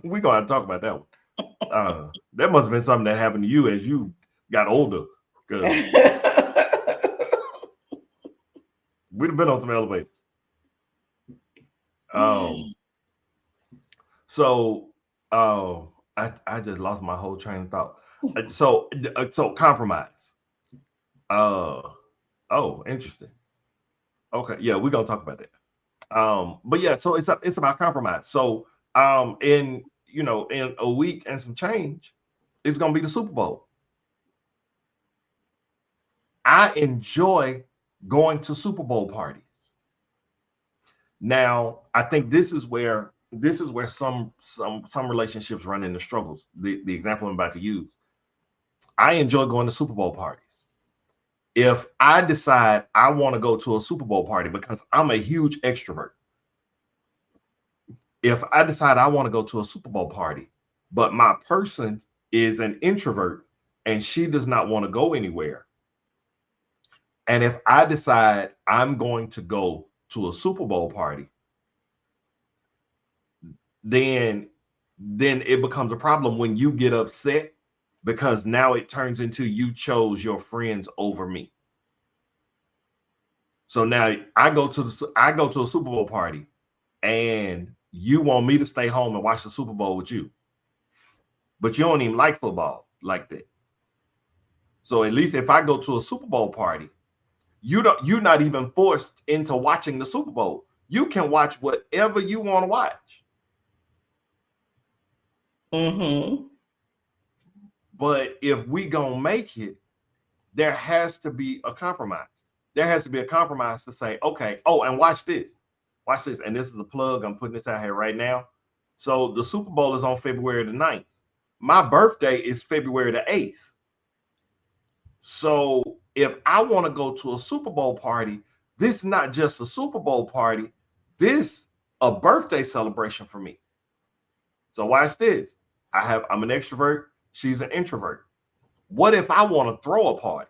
We gotta talk about that one. That must have been something that happened to you as you got older. Because we'd have been on some elevators. I just lost my whole train of thought. So compromise. Interesting. Okay, yeah, we're gonna talk about that. But yeah, so it's about compromise. So in a week and some change, it's gonna be the Super Bowl. I enjoy going to Super Bowl parties. Now, I think this is where some relationships run into struggles. The example I'm about to use. I enjoy going to Super Bowl parties. If I decide I want to go to a Super Bowl party because I'm a huge extrovert, if I decide I want to go to a Super Bowl party, but my person is an introvert and she does not want to go anywhere, and if I decide I'm going to go to a Super Bowl party, then it becomes a problem when you get upset, because now it turns into you chose your friends over me. So now I go to a Super Bowl party and you want me to stay home and watch the Super Bowl with you. But you don't even like football like that. So at least if I go to a Super Bowl party, you're not even forced into watching the Super Bowl. You can watch whatever you want to watch. Mm-hmm. But if we gonna make it, there has to be a compromise. There has to be a compromise to say, okay, and watch this. And this is a plug. I'm putting this out here right now. So the Super Bowl is on February the 9th. My birthday is February the 8th. So if I want to go to a Super Bowl party, this is not just a Super Bowl party. This a birthday celebration for me. So watch this. I'm an extrovert. She's an introvert. What if I want to throw a party?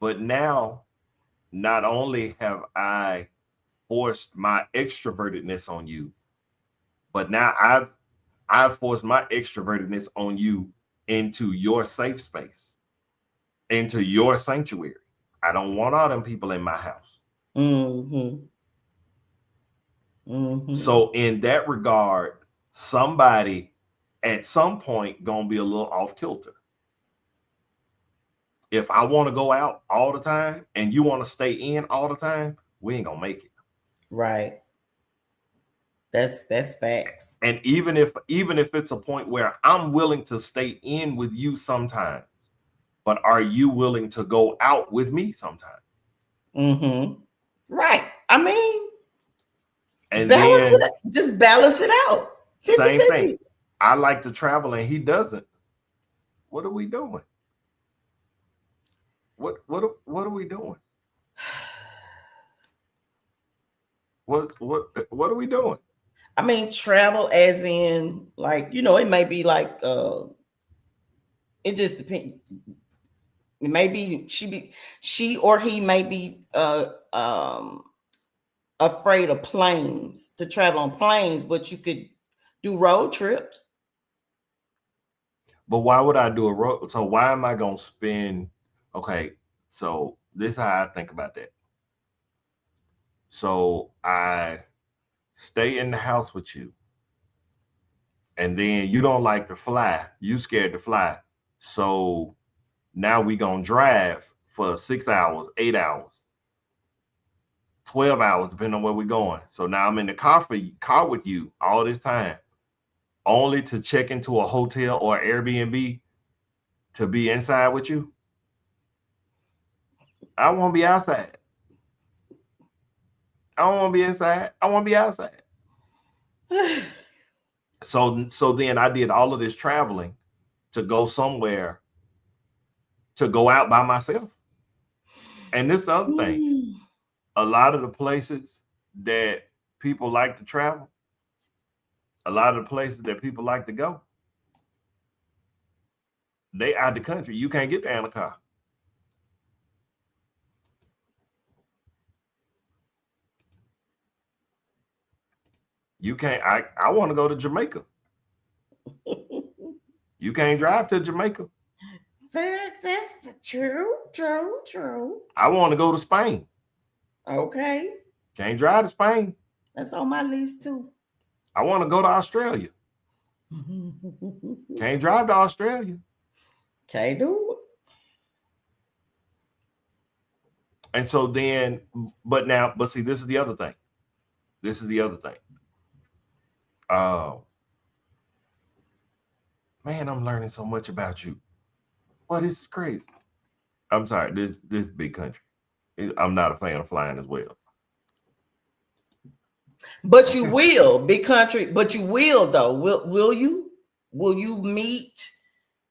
But now, not only have I forced my extrovertedness on you, but now I've forced my extrovertedness on you into your safe space, into your sanctuary. I don't want all them people in my house. Mm-hmm. Mm-hmm. So in that regard, somebody at some point gonna be a little off kilter. If I want to go out all the time and you want to stay in all the time, we ain't gonna make it. Right. That's facts. And even if it's a point where I'm willing to stay in with you sometimes, but are you willing to go out with me sometimes? Mm-hmm. Right. I mean, and just balance it out. 50, same 50. thing. I like to travel and he doesn't. What are we doing? What are we doing? What are we doing? I mean, travel as in, like, it may be like it just depends. Maybe she or he may be afraid of planes, to travel on planes, but you could do road trips. But why would I do a road? So why am I gonna spend? Okay, so this is how I think about that. So I stay in the house with you, and then you don't like to fly. You scared to fly. So now we gonna drive for 6 hours, 8 hours, 12 hours, depending on where we're going. So now I'm in the car with you all this time, only to check into a hotel or Airbnb to be inside with you. I want to be outside. I don't want to be inside. I want to be outside. So then I did all of this traveling to go somewhere, to go out by myself. And this other thing, a lot of the places that people like to travel, a lot of the places that people like to go, they out the country. You can't get there in a car. You can't. I want to go to Jamaica. You can't drive to Jamaica. That's true. I want to go to Spain. Okay. Can't drive to Spain. That's on my list too. I want to go to Australia. Can't drive to Australia. Can't do it. And so then, but see, this is the other thing. Man, I'm learning so much about you. Well, this is crazy. I'm sorry, this big country. I'm not a fan of flying as well. But you will, big country. But you will though. Will you? Will you meet,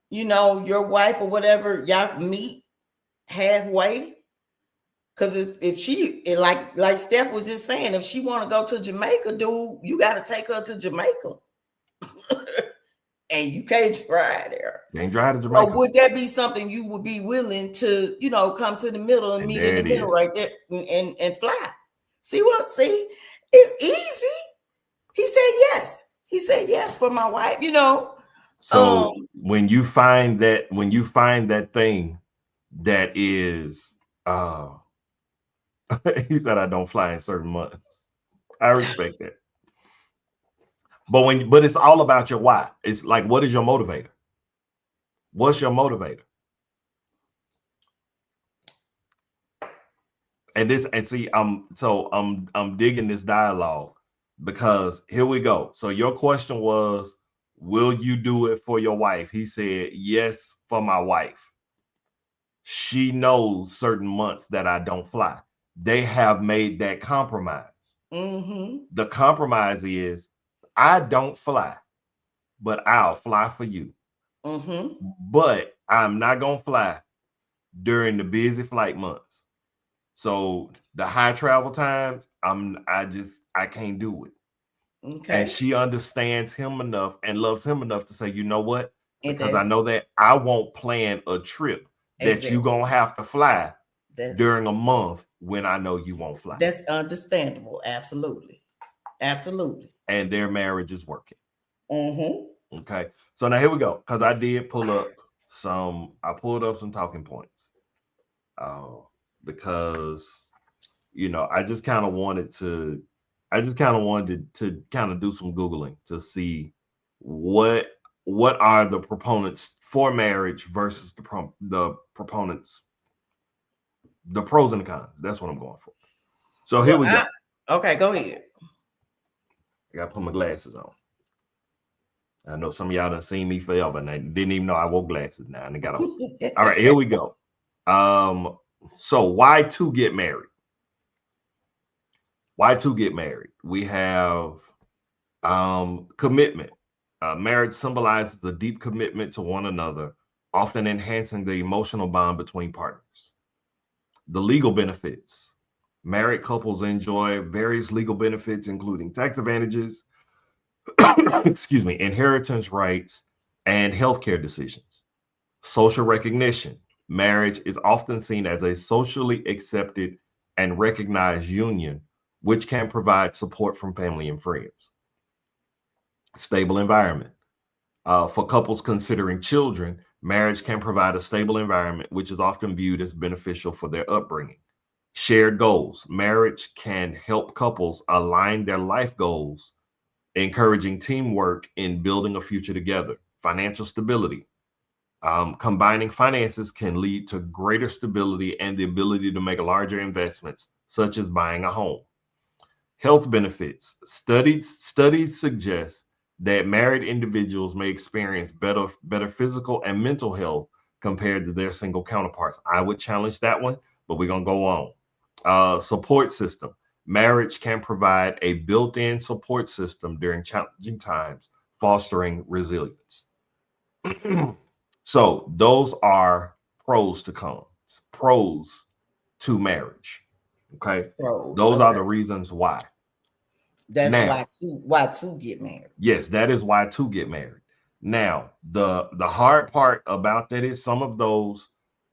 your wife or whatever? Y'all meet halfway. Because if she, like Steph was just saying, if she want to go to Jamaica, dude, you got to take her to Jamaica. And you can't drive there. Can't drive to Jamaica. So would that be something you would be willing to, come to the middle and meet in the middle right there and fly? See, it's easy. He said yes. He said yes for my wife, So when you find that thing that is he said I don't fly in certain months. I respect that. But it's all about your why. It's like, what is your motivator? What's your motivator? And see, I'm digging this dialogue because here we go. So your question was, will you do it for your wife? He said, yes, for my wife. She knows certain months that I don't fly. They have made that compromise. Mm-hmm. The compromise is, I don't fly, but I'll fly for you. Mm-hmm. But I'm not going to fly during the busy flight months. So the high travel times, I can't do it. Okay. And she understands him enough and loves him enough to say, you know what? Because I know that I won't plan a trip that you're going to have to fly during a month when I know you won't fly. That's understandable. Absolutely. And their marriage is working. Mm-hmm. Okay. So now here we go. Because I did pulled up some talking points. Because, I just kind of wanted to kind of do some Googling to see what are the proponents for marriage versus the proponents, the pros and the cons. That's what I'm going for. So here we go. Okay, go ahead. I got to put my glasses on. I know some of y'all done seen me forever and I didn't even know I wore glasses now. And I got them. All right, here we go. So why to get married? Why to get married? We have commitment. Marriage symbolizes the deep commitment to one another, often enhancing the emotional bond between partners. The legal benefits. Married couples enjoy various legal benefits, including tax advantages, inheritance rights, and healthcare decisions. Social recognition. Marriage is often seen as a socially accepted and recognized union, which can provide support from family and friends. Stable environment. For couples considering children, marriage can provide a stable environment, which is often viewed as beneficial for their upbringing. Shared goals. Marriage can help couples align their life goals, encouraging teamwork in building a future together. Financial stability. Combining finances can lead to greater stability and the ability to make larger investments, such as buying a home. Health benefits. Studies suggest that married individuals may experience better physical and mental health compared to their single counterparts. I would challenge that one but we're going to go on. Support system. Marriage can provide a built-in support system during challenging times, fostering resilience. So those are pros to cons, pros to marriage. Okay. Pros, Those are okay. the reasons why. That's Now, why two get married. yes, that is why two get married. Now, the hard part about that is some of those,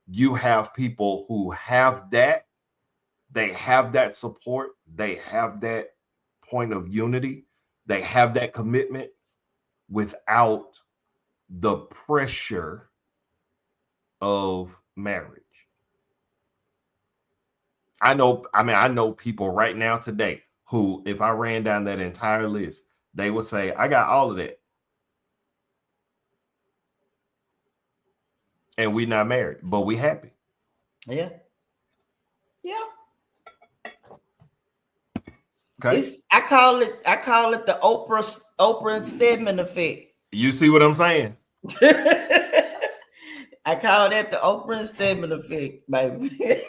you have people who have that, they have that support, they have that point of unity, they have that commitment without the pressure of marriage. I know people right now today who, if I ran down that entire list, they would say, I got all of that. And we're not married, but we happy. Yeah. Yeah. Okay. I call it the Oprah and Stedman effect. You see what I'm saying? I call that the Oprah and Stedman effect, baby.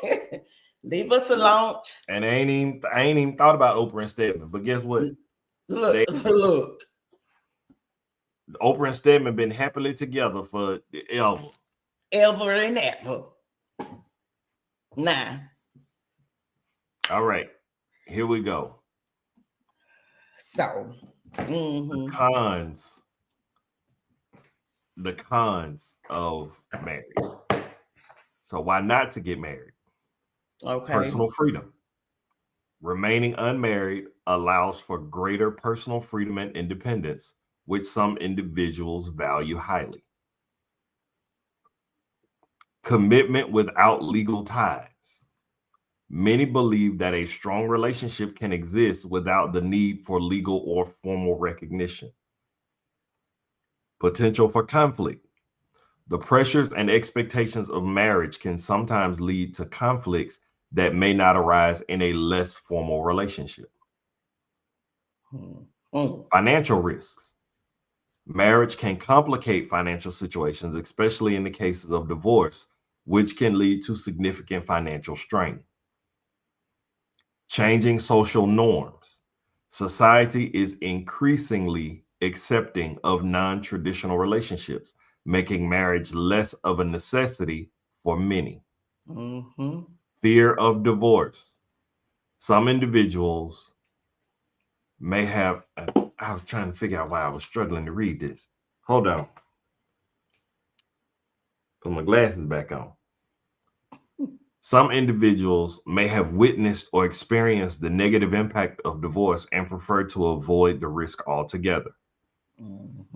Leave us alone. And I ain't even thought about Oprah and Stedman, but guess what? Look. Oprah and Stedman been happily together for ever and ever. Nah. All right, here we go. So, The cons of marriage. So why not to get married? Okay. Personal freedom. Remaining unmarried allows for greater personal freedom and independence, which some individuals value highly. Commitment without legal ties. Many believe that a strong relationship can exist without the need for legal or formal recognition. Potential for conflict. The pressures and expectations of marriage can sometimes lead to conflicts that may not arise in a less formal relationship. Financial risks. Marriage can complicate financial situations, especially in the cases of divorce, which can lead to significant financial strain. Changing social norms. Society is increasingly accepting of non-traditional relationships, making marriage less of a necessity for many. Fear of divorce. Some individuals may have, I was trying to figure out why I was struggling to read this. Hold on. Put my glasses back on. Some individuals may have witnessed or experienced the negative impact of divorce and prefer to avoid the risk altogether.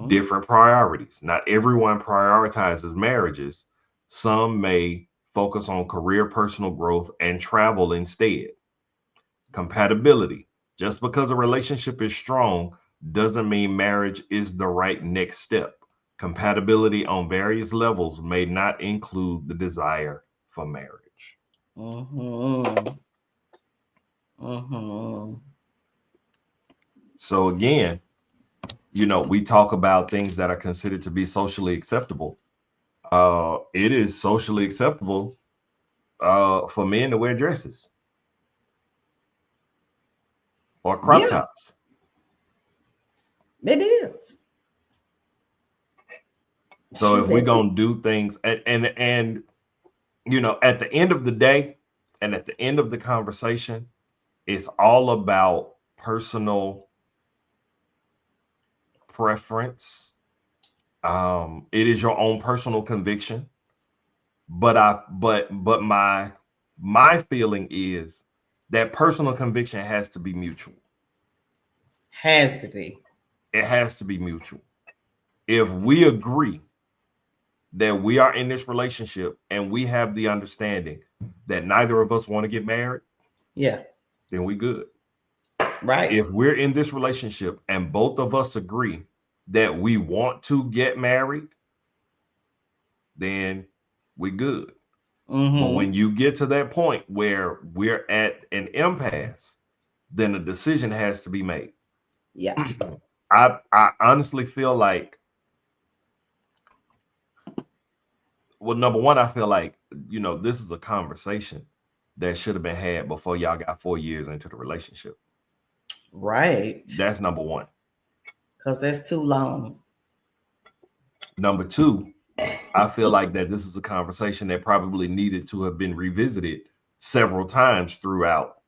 Different priorities. Not everyone prioritizes marriages. Some may focus on career, personal growth, and travel instead. Compatibility. Just because a relationship is strong doesn't mean marriage is the right next step. Compatibility on various levels may not include the desire for marriage. So again, we talk about things that are considered to be socially acceptable. It is socially acceptable for men to wear dresses or crop tops. It is. So if we're gonna do things, and at the end of the day, and at the end of the conversation, it's all about personal preference. It is your own personal conviction, but my feeling is that personal conviction has to be mutual. Has to be. It has to be mutual. If we agree that we are in this relationship and we have the understanding that neither of us want to get married, then we good. Right. If we're in this relationship and both of us agree that we want to get married, then we good. But when you get to that point where we're at an impasse, then a decision has to be made. Yeah. I honestly feel like, well, number one, I feel like, this is a conversation. that should have been had before y'all got 4 years into the relationship. Right. That's number one. Because that's too long. Number two, I feel like that this is a conversation that probably needed to have been revisited several times throughout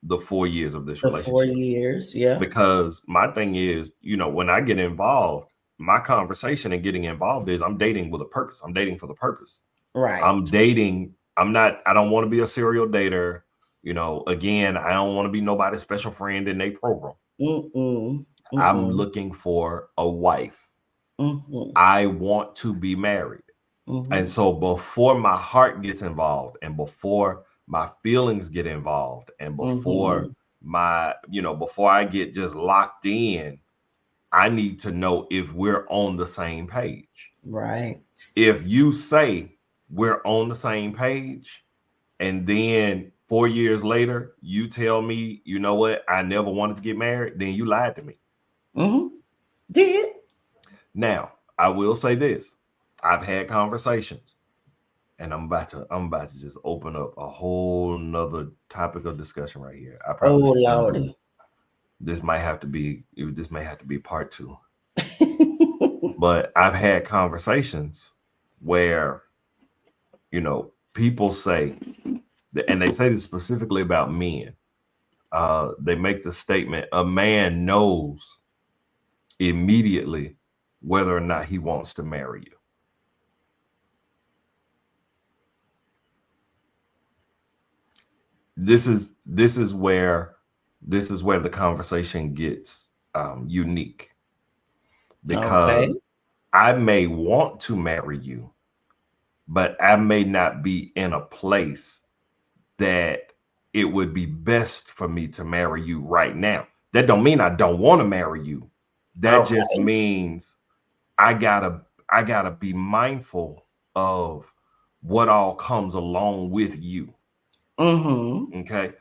the 4 years of this relationship. 4 years, yeah. Because my thing is, when I get involved, my conversation and getting involved is I'm dating with a purpose. I'm dating for the purpose. Right. I don't want to be a serial dater. Again, I don't want to be nobody's special friend in their program. I'm looking for a wife. I want to be married. And so before my heart gets involved and before my feelings get involved and before before I get just locked in, I need to know if we're on the same page. Right. If you say we're on the same page and then 4 years later, you tell me, you know what, I never wanted to get married, then you lied to me. Did. Now, I will say this. I've had conversations, and I'm about to just open up a whole nother topic of discussion right here. I probably Lordy. This may have to be part 2. But I've had conversations where, people say, and they say this specifically about men. They make the statement, a man knows immediately whether or not he wants to marry you. This is where the conversation gets unique, because I may want to marry you, but I may not be in a place that it would be best for me to marry you right now. That don't mean I don't want to marry you. That just means I gotta be mindful of what all comes along with you. Okay.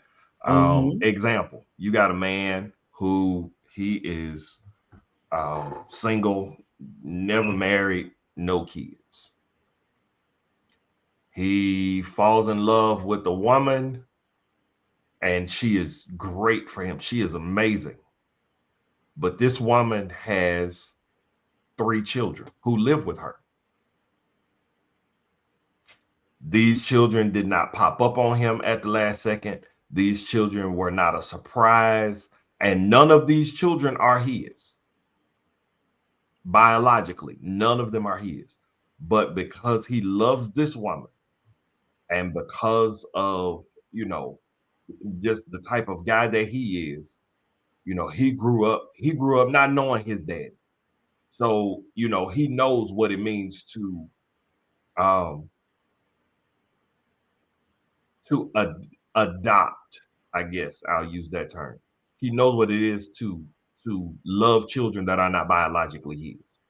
Example, you got a man who he is single, never married, no kids. He falls in love with a woman and she is great for him. She is amazing. But this woman has 3 children who live with her. These children did not pop up on him at the last second. These children were not a surprise, and none of these children are his. Biologically, none of them are his. But because he loves this woman, and because of, just the type of guy that he is, he grew up not knowing his dad. So, he knows what it means to adopt, I guess I'll use that term. He knows what it is to love children that are not biologically his,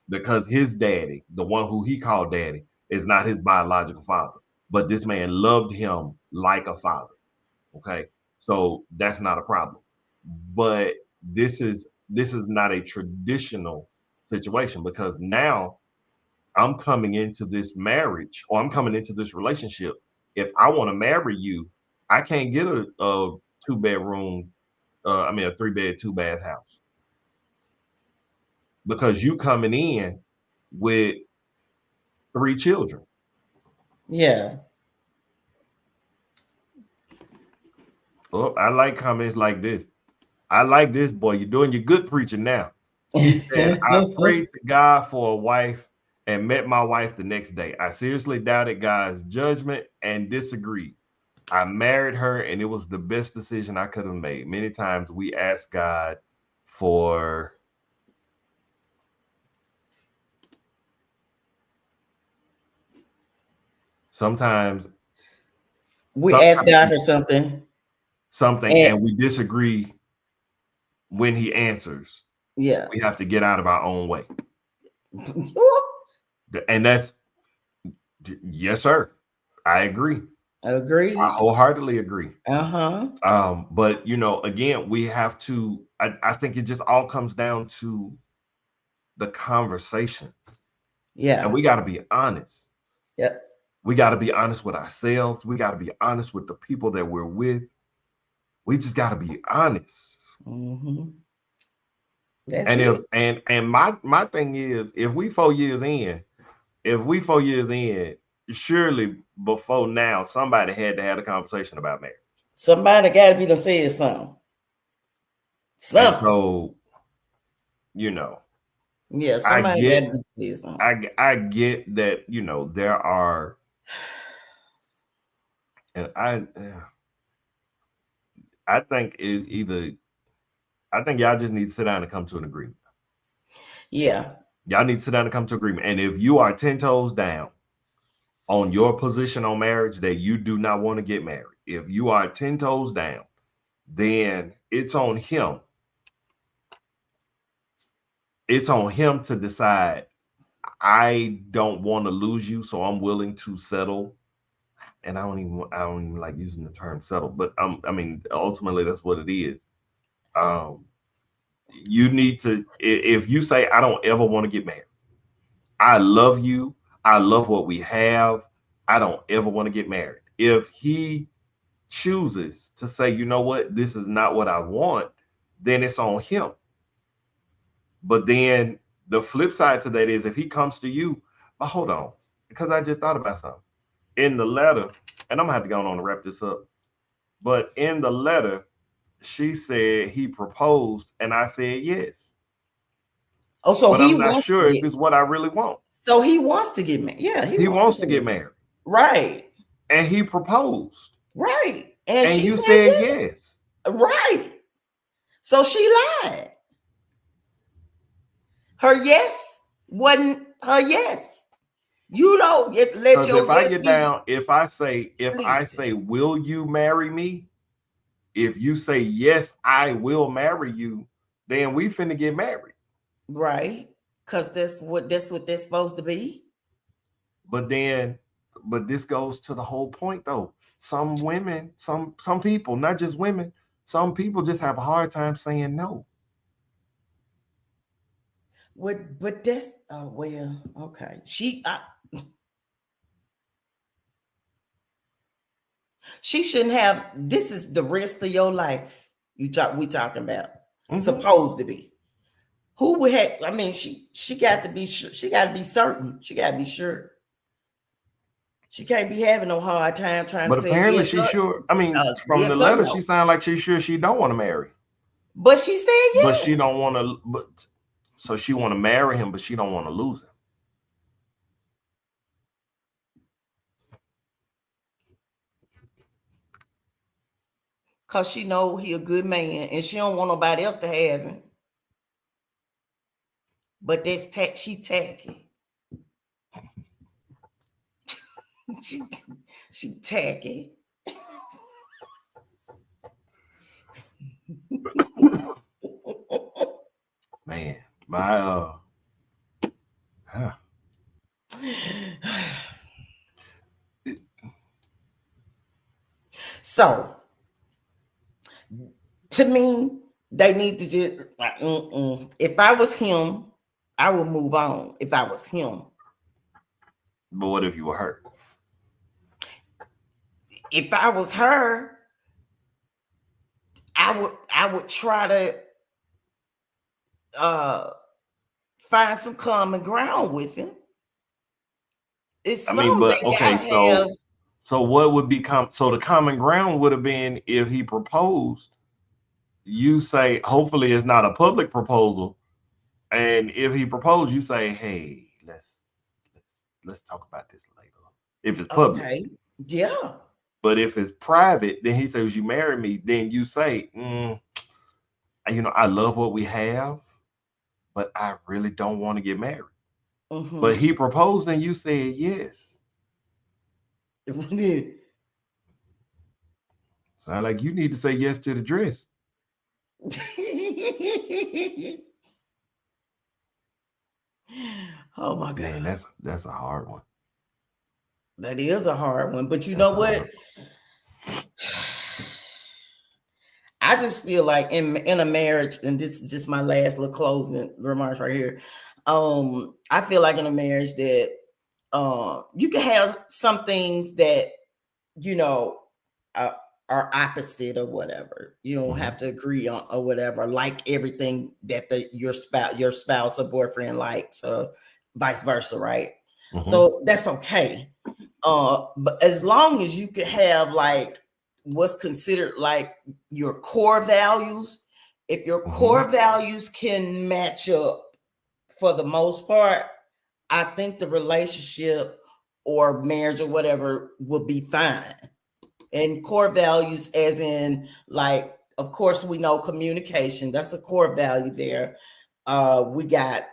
because his daddy, the one who he called daddy, is not his biological father, but this man loved him like a father. Okay, so that's not a problem. But this is not a traditional situation, because now I'm coming into this marriage, or I'm coming into this relationship. If I want to marry you, I can't get a 2-bedroom, a 3-bed, 2-bath house, because you coming in with 3 children. Yeah. Oh, I like comments like this. I like this, boy. You're doing your good preaching now. He said, I prayed to God for a wife and met my wife the next day. I seriously doubted God's judgment and disagreed. I married her, and it was the best decision I could have made. Many times we ask God for sometimes we ask God for something, and we disagree when he answers. Yeah. We have to get out of our own way. And that's, yes, sir. I agree. I wholeheartedly agree. But again, we have to, I think it just all comes down to the conversation. Yeah. And we got to be honest. Yep. We got to be honest with ourselves. We got to be honest with the people that we're with. We just got to be honest. Mm-hmm. And my thing is, if we 4 years in, surely before now, somebody had to have a conversation about marriage. Somebody got to be done said something. And so, you know, yeah, somebody got to be said something. I get that, you know, there are, and I think I think y'all just need to sit down and come to an agreement. Yeah. Y'all need to sit down and come to agreement. And if you are 10 toes down on your position on marriage that you do not want to get married, if you are 10 toes down, then it's on him. It's on him to decide, I don't want to lose you, so I'm willing to settle. And I don't even like using the term settle, but I mean, ultimately that's what it is. You need to, if you say, I don't ever want to get married, I love you, I love what we have, I don't ever want to get married. If he chooses to say, you know what, this is not what I want, then it's on him. But then the flip side to that is, if he comes to you, but hold on, because I just thought about something. In the letter, and I'm gonna have to go on to wrap this up, but in the letter, she said he proposed, and I said yes. Oh, so but I'm not sure if it's what I really want. So he wants to get married. Yeah, he wants to get married. Right. And he proposed. Right. And she you said yes. Right. So she lied. Her yes wasn't her yes. You don't let your if I get down, if I say, will you marry me? If you say yes, I will marry you, then we finna get married. Right. Because that's what they're supposed to be. But this goes to the whole point though. Some women, some people, not just women, some people just have a hard time saying no. But that's well, okay. She shouldn't have. This is the rest of your life. We talking about. Mm-hmm. Supposed to be. Who would have? I mean, she got to be sure. She got to be certain. She got to be sure. She can't be having no hard time trying to say. But apparently, yes, she's sure. I mean, from the letter, she sounded like she's sure she don't want to marry. But she said yes. But she don't want to. But so she want to marry him, but she don't want to lose him. Cause she know he a good man, and she don't want nobody else to have him. But that's she tacky. she tacky. Man, my So to me, they need to just if I was him, I would move on. If I was him. But what if you were her? If I was her, I would try to find some common ground with him. It's so what would become, so the common ground would have been, if he proposed, you say, hopefully it's not a public proposal. And if he proposed, you say, hey, let's talk about this later. If it's public. Okay. Yeah. But if it's private, then he says, you marry me, then you say, I love what we have, but I really don't want to get married. Mm-hmm. But he proposed and you said yes. Sound like you need to say yes to the dress. Oh my God. Man, that's a hard one. That is a hard one. But you know what? I just feel like in a marriage, and this is just my last little closing remarks right here. I feel like in a marriage that you can have some things that, you know, are opposite or whatever. You don't have to agree on or whatever, like everything that your spouse or boyfriend likes, or vice versa, right? So that's okay. But as long as you can have like what's considered like your core values, if your core values can match up for the most part, I think the relationship or marriage or whatever will be fine. And core values, as in, like, of course, we know communication. That's the core value there. We got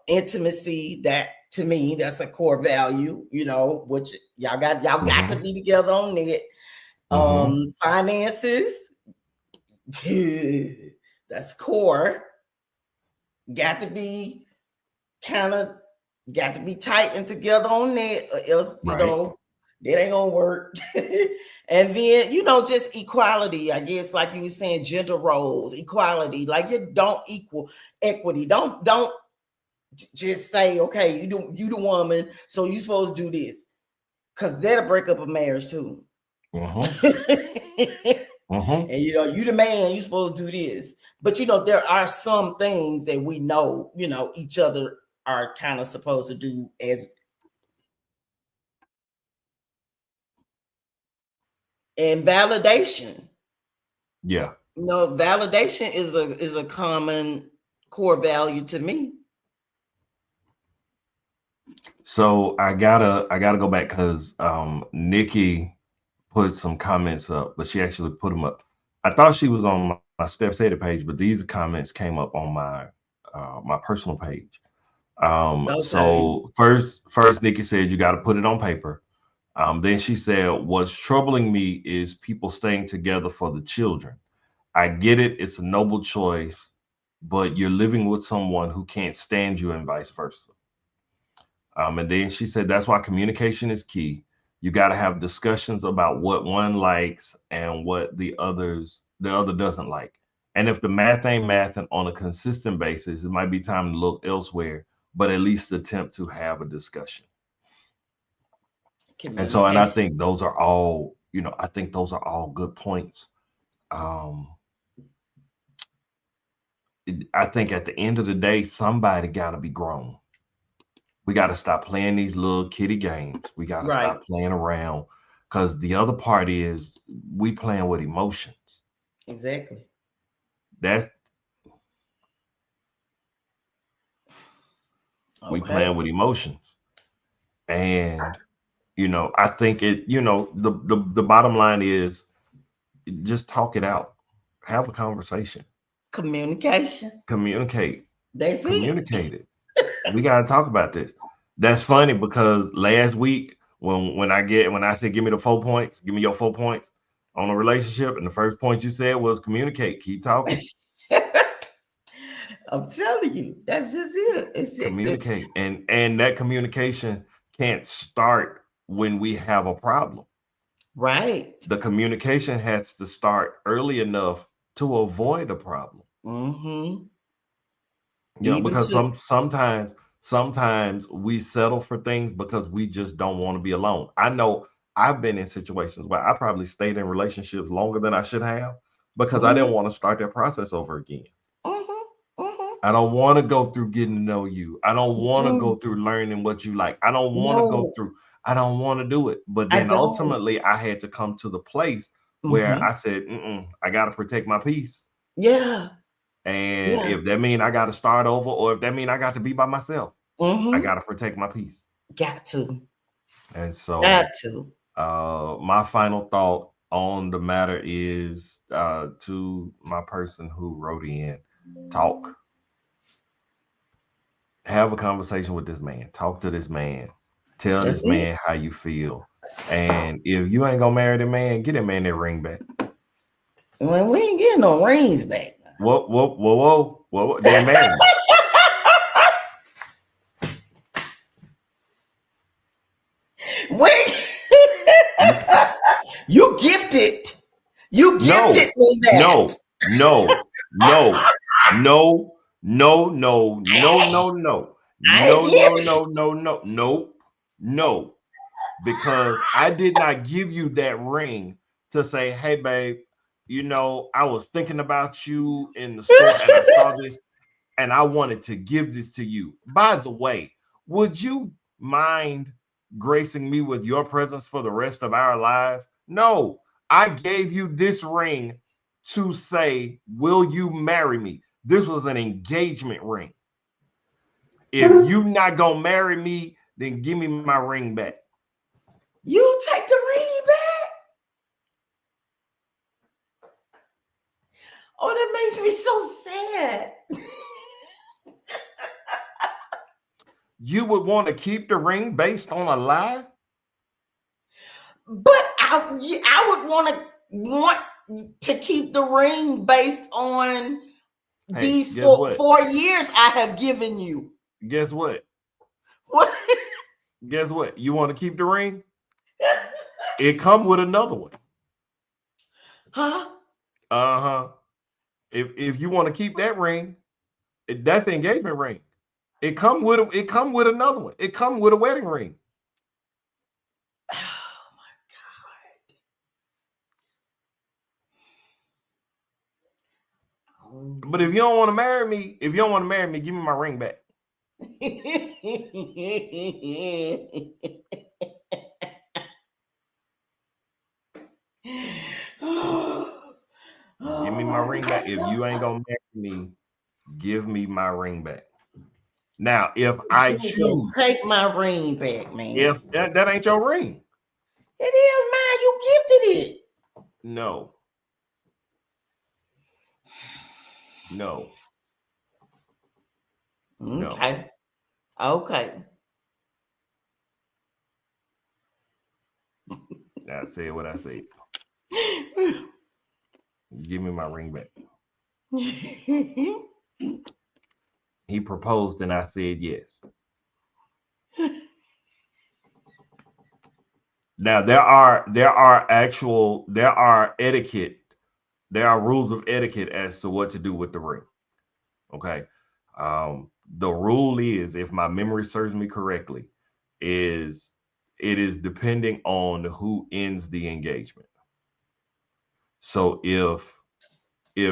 intimacy. That, to me, that's a core value. You know, which y'all got to be together on it. Finances. That's core. Got to be tight and together on that, or else you know that ain't gonna work. And then, you know, just equality, I guess, like you were saying, gender roles, equality, like you don't equal equity. Don't just say, okay, you the woman, so you supposed to do this, because that'll break up a marriage too. And you know, you the man, you supposed to do this. But you know, there are some things that we know, you know, each other are kind of supposed to do as. And validation. Yeah. You know, validation is a common core value to me. So I gotta go back because Nikki put some comments up, but she actually put them up. I thought she was on my Steph Said It page, but these comments came up on my my personal page. So first Nikki said you got to put it on paper. Then she said, what's troubling me is people staying together for the children. I get it. It's a noble choice, but you're living with someone who can't stand you and vice versa. And then she said, that's why communication is key. You got to have discussions about what one likes and what the other doesn't like. And if the math ain't mathing on a consistent basis, it might be time to look elsewhere, but at least attempt to have a discussion. And so, and I think those are all, you know, I think those are all good points. I think at the end of the day, somebody got to be grown. We got to stop playing these little kiddie games. We got to stop playing around, because the other part is we playing with emotions. Exactly. We playing with emotions. And you know, I think it, you know, the bottom line is just talk it out. Have a conversation. Communicate. That's Communicate it. We got to talk about this. That's funny because last week when I said, give me the 4 points, give me your 4 points on a relationship, and the first point you said was communicate, keep talking. I'm telling you, that's just it. It's communicate. And that communication can't start when we have a problem. Right. The communication has to start early enough to avoid a problem. You know, because sometimes we settle for things because we just don't want to be alone. I know I've been in situations where I probably stayed in relationships longer than I should have because I didn't want to start that process over again. I don't want to go through getting to know you. I don't want to go through learning what you like. I don't want to go through. I don't want to do it. But then ultimately, I had to come to the place where I said, I got to protect my peace. Yeah. And if that means I got to start over, or if that means I got to be by myself, I got to protect my peace. Got to. And so, my final thought on the matter is to my person who wrote in, talk. Have a conversation with this man. Talk to this man. Tell this man how you feel. And if you ain't gonna marry the man, get that man that ring back. Well, we ain't getting no rings back. Whoa. They're married. Wait. You gifted. You gifted me that. No. No, because I did not give you that ring to say, hey, babe, you know, I was thinking about you in the store and I saw this and I wanted to give this to you. By the way, would you mind gracing me with your presence for the rest of our lives? No, I gave you this ring to say, will you marry me? This was an engagement ring. If you not gonna marry me, then give me my ring back. You take the ring back? Oh, that makes me so sad. You would want to keep the ring based on a lie? But I would want to keep the ring based on these 4 years I have given you. Guess what? What? Guess what? You want to keep the ring? It come with another one. Huh? Uh-huh. If you want to keep that ring, that's the engagement ring. It come with another one. It come with a wedding ring. Oh my God. But if you don't want to marry me, give me my ring back. Give me my ring back. If you ain't gonna marry me, give me my ring back. Now, if I choose, take my ring back, man. If that ain't your ring, it is mine. You gifted it. No. Okay. Okay. I said what I said. Give me my ring back. He proposed and I said yes. Now there are rules of etiquette as to what to do with the ring. Okay. The rule is, if my memory serves me correctly, it is depending on who ends the engagement. So if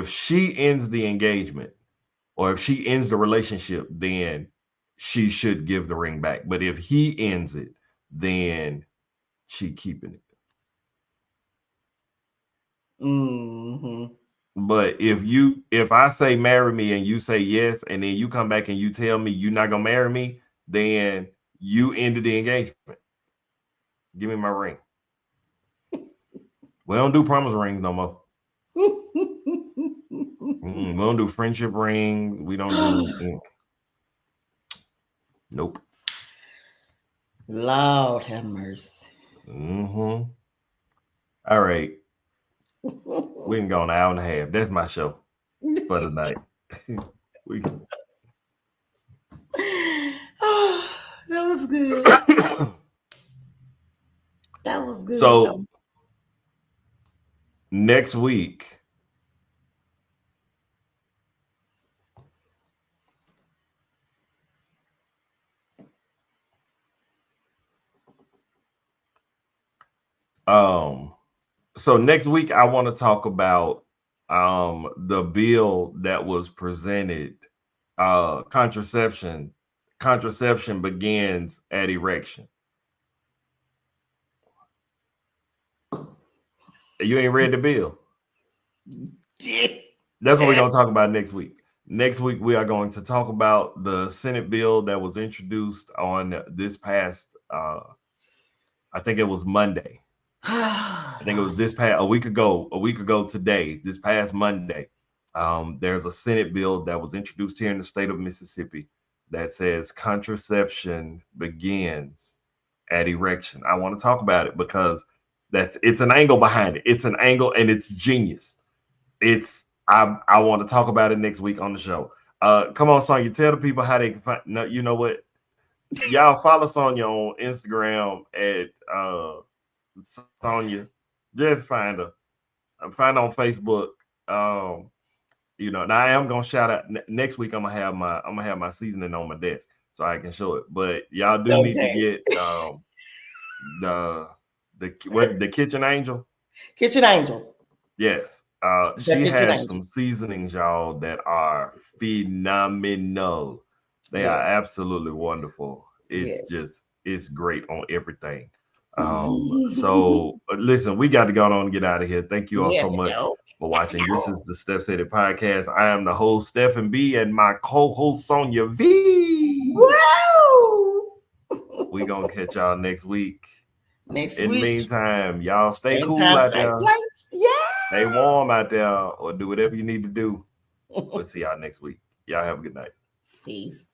she ends the engagement, or if she ends the relationship, then she should give the ring back. But if he ends it, then she keeping it. Mm-hmm. But if I say marry me and you say yes, and then you come back and you tell me you're not gonna marry me, then you ended the engagement. Give me my ring. We don't do promise rings no more. We don't do friendship rings. We don't do. Nope. Lord have mercy. Mm-hmm. All right. We can go an hour and a half. That's my show for tonight. Oh, that was good. That was good. So next week, so next week I want to talk about the bill that was presented. Contraception begins at erection. You ain't read the bill. That's what we're going to talk about next week. Next week, we are going to talk about the Senate bill that was introduced on this past, I think it was Monday. I think it was a week ago today, this past Monday. There's a Senate bill that was introduced here in the state of Mississippi that says contraception begins at erection. I want to talk about it because it's an angle behind it. It's an angle and it's genius. I want to talk about it next week on the show. Come on, Sonya, tell the people how they can find. No, you know what? Y'all follow Sonya on Instagram at Sonya. Just find her. Find her on Facebook. You know, now I am gonna shout out next week. I'm gonna have my seasoning on my desk. so I can show it. But y'all do need to get the Kitchen Angel. Kitchen Angel. Yes. She has some seasonings, y'all, that are phenomenal. They are absolutely wonderful. It's great on everything. So listen, we got to go on and get out of here. Thank you all so much for watching. This is the Steph Said It podcast. I am the host, Stephen B, and my co-host, Sonia V. Wow. We gonna catch y'all next week. In the week. meantime, y'all stay cool out there. Stay warm out there, or do whatever you need to do. We'll see y'all next week. Y'all have a good night. Peace.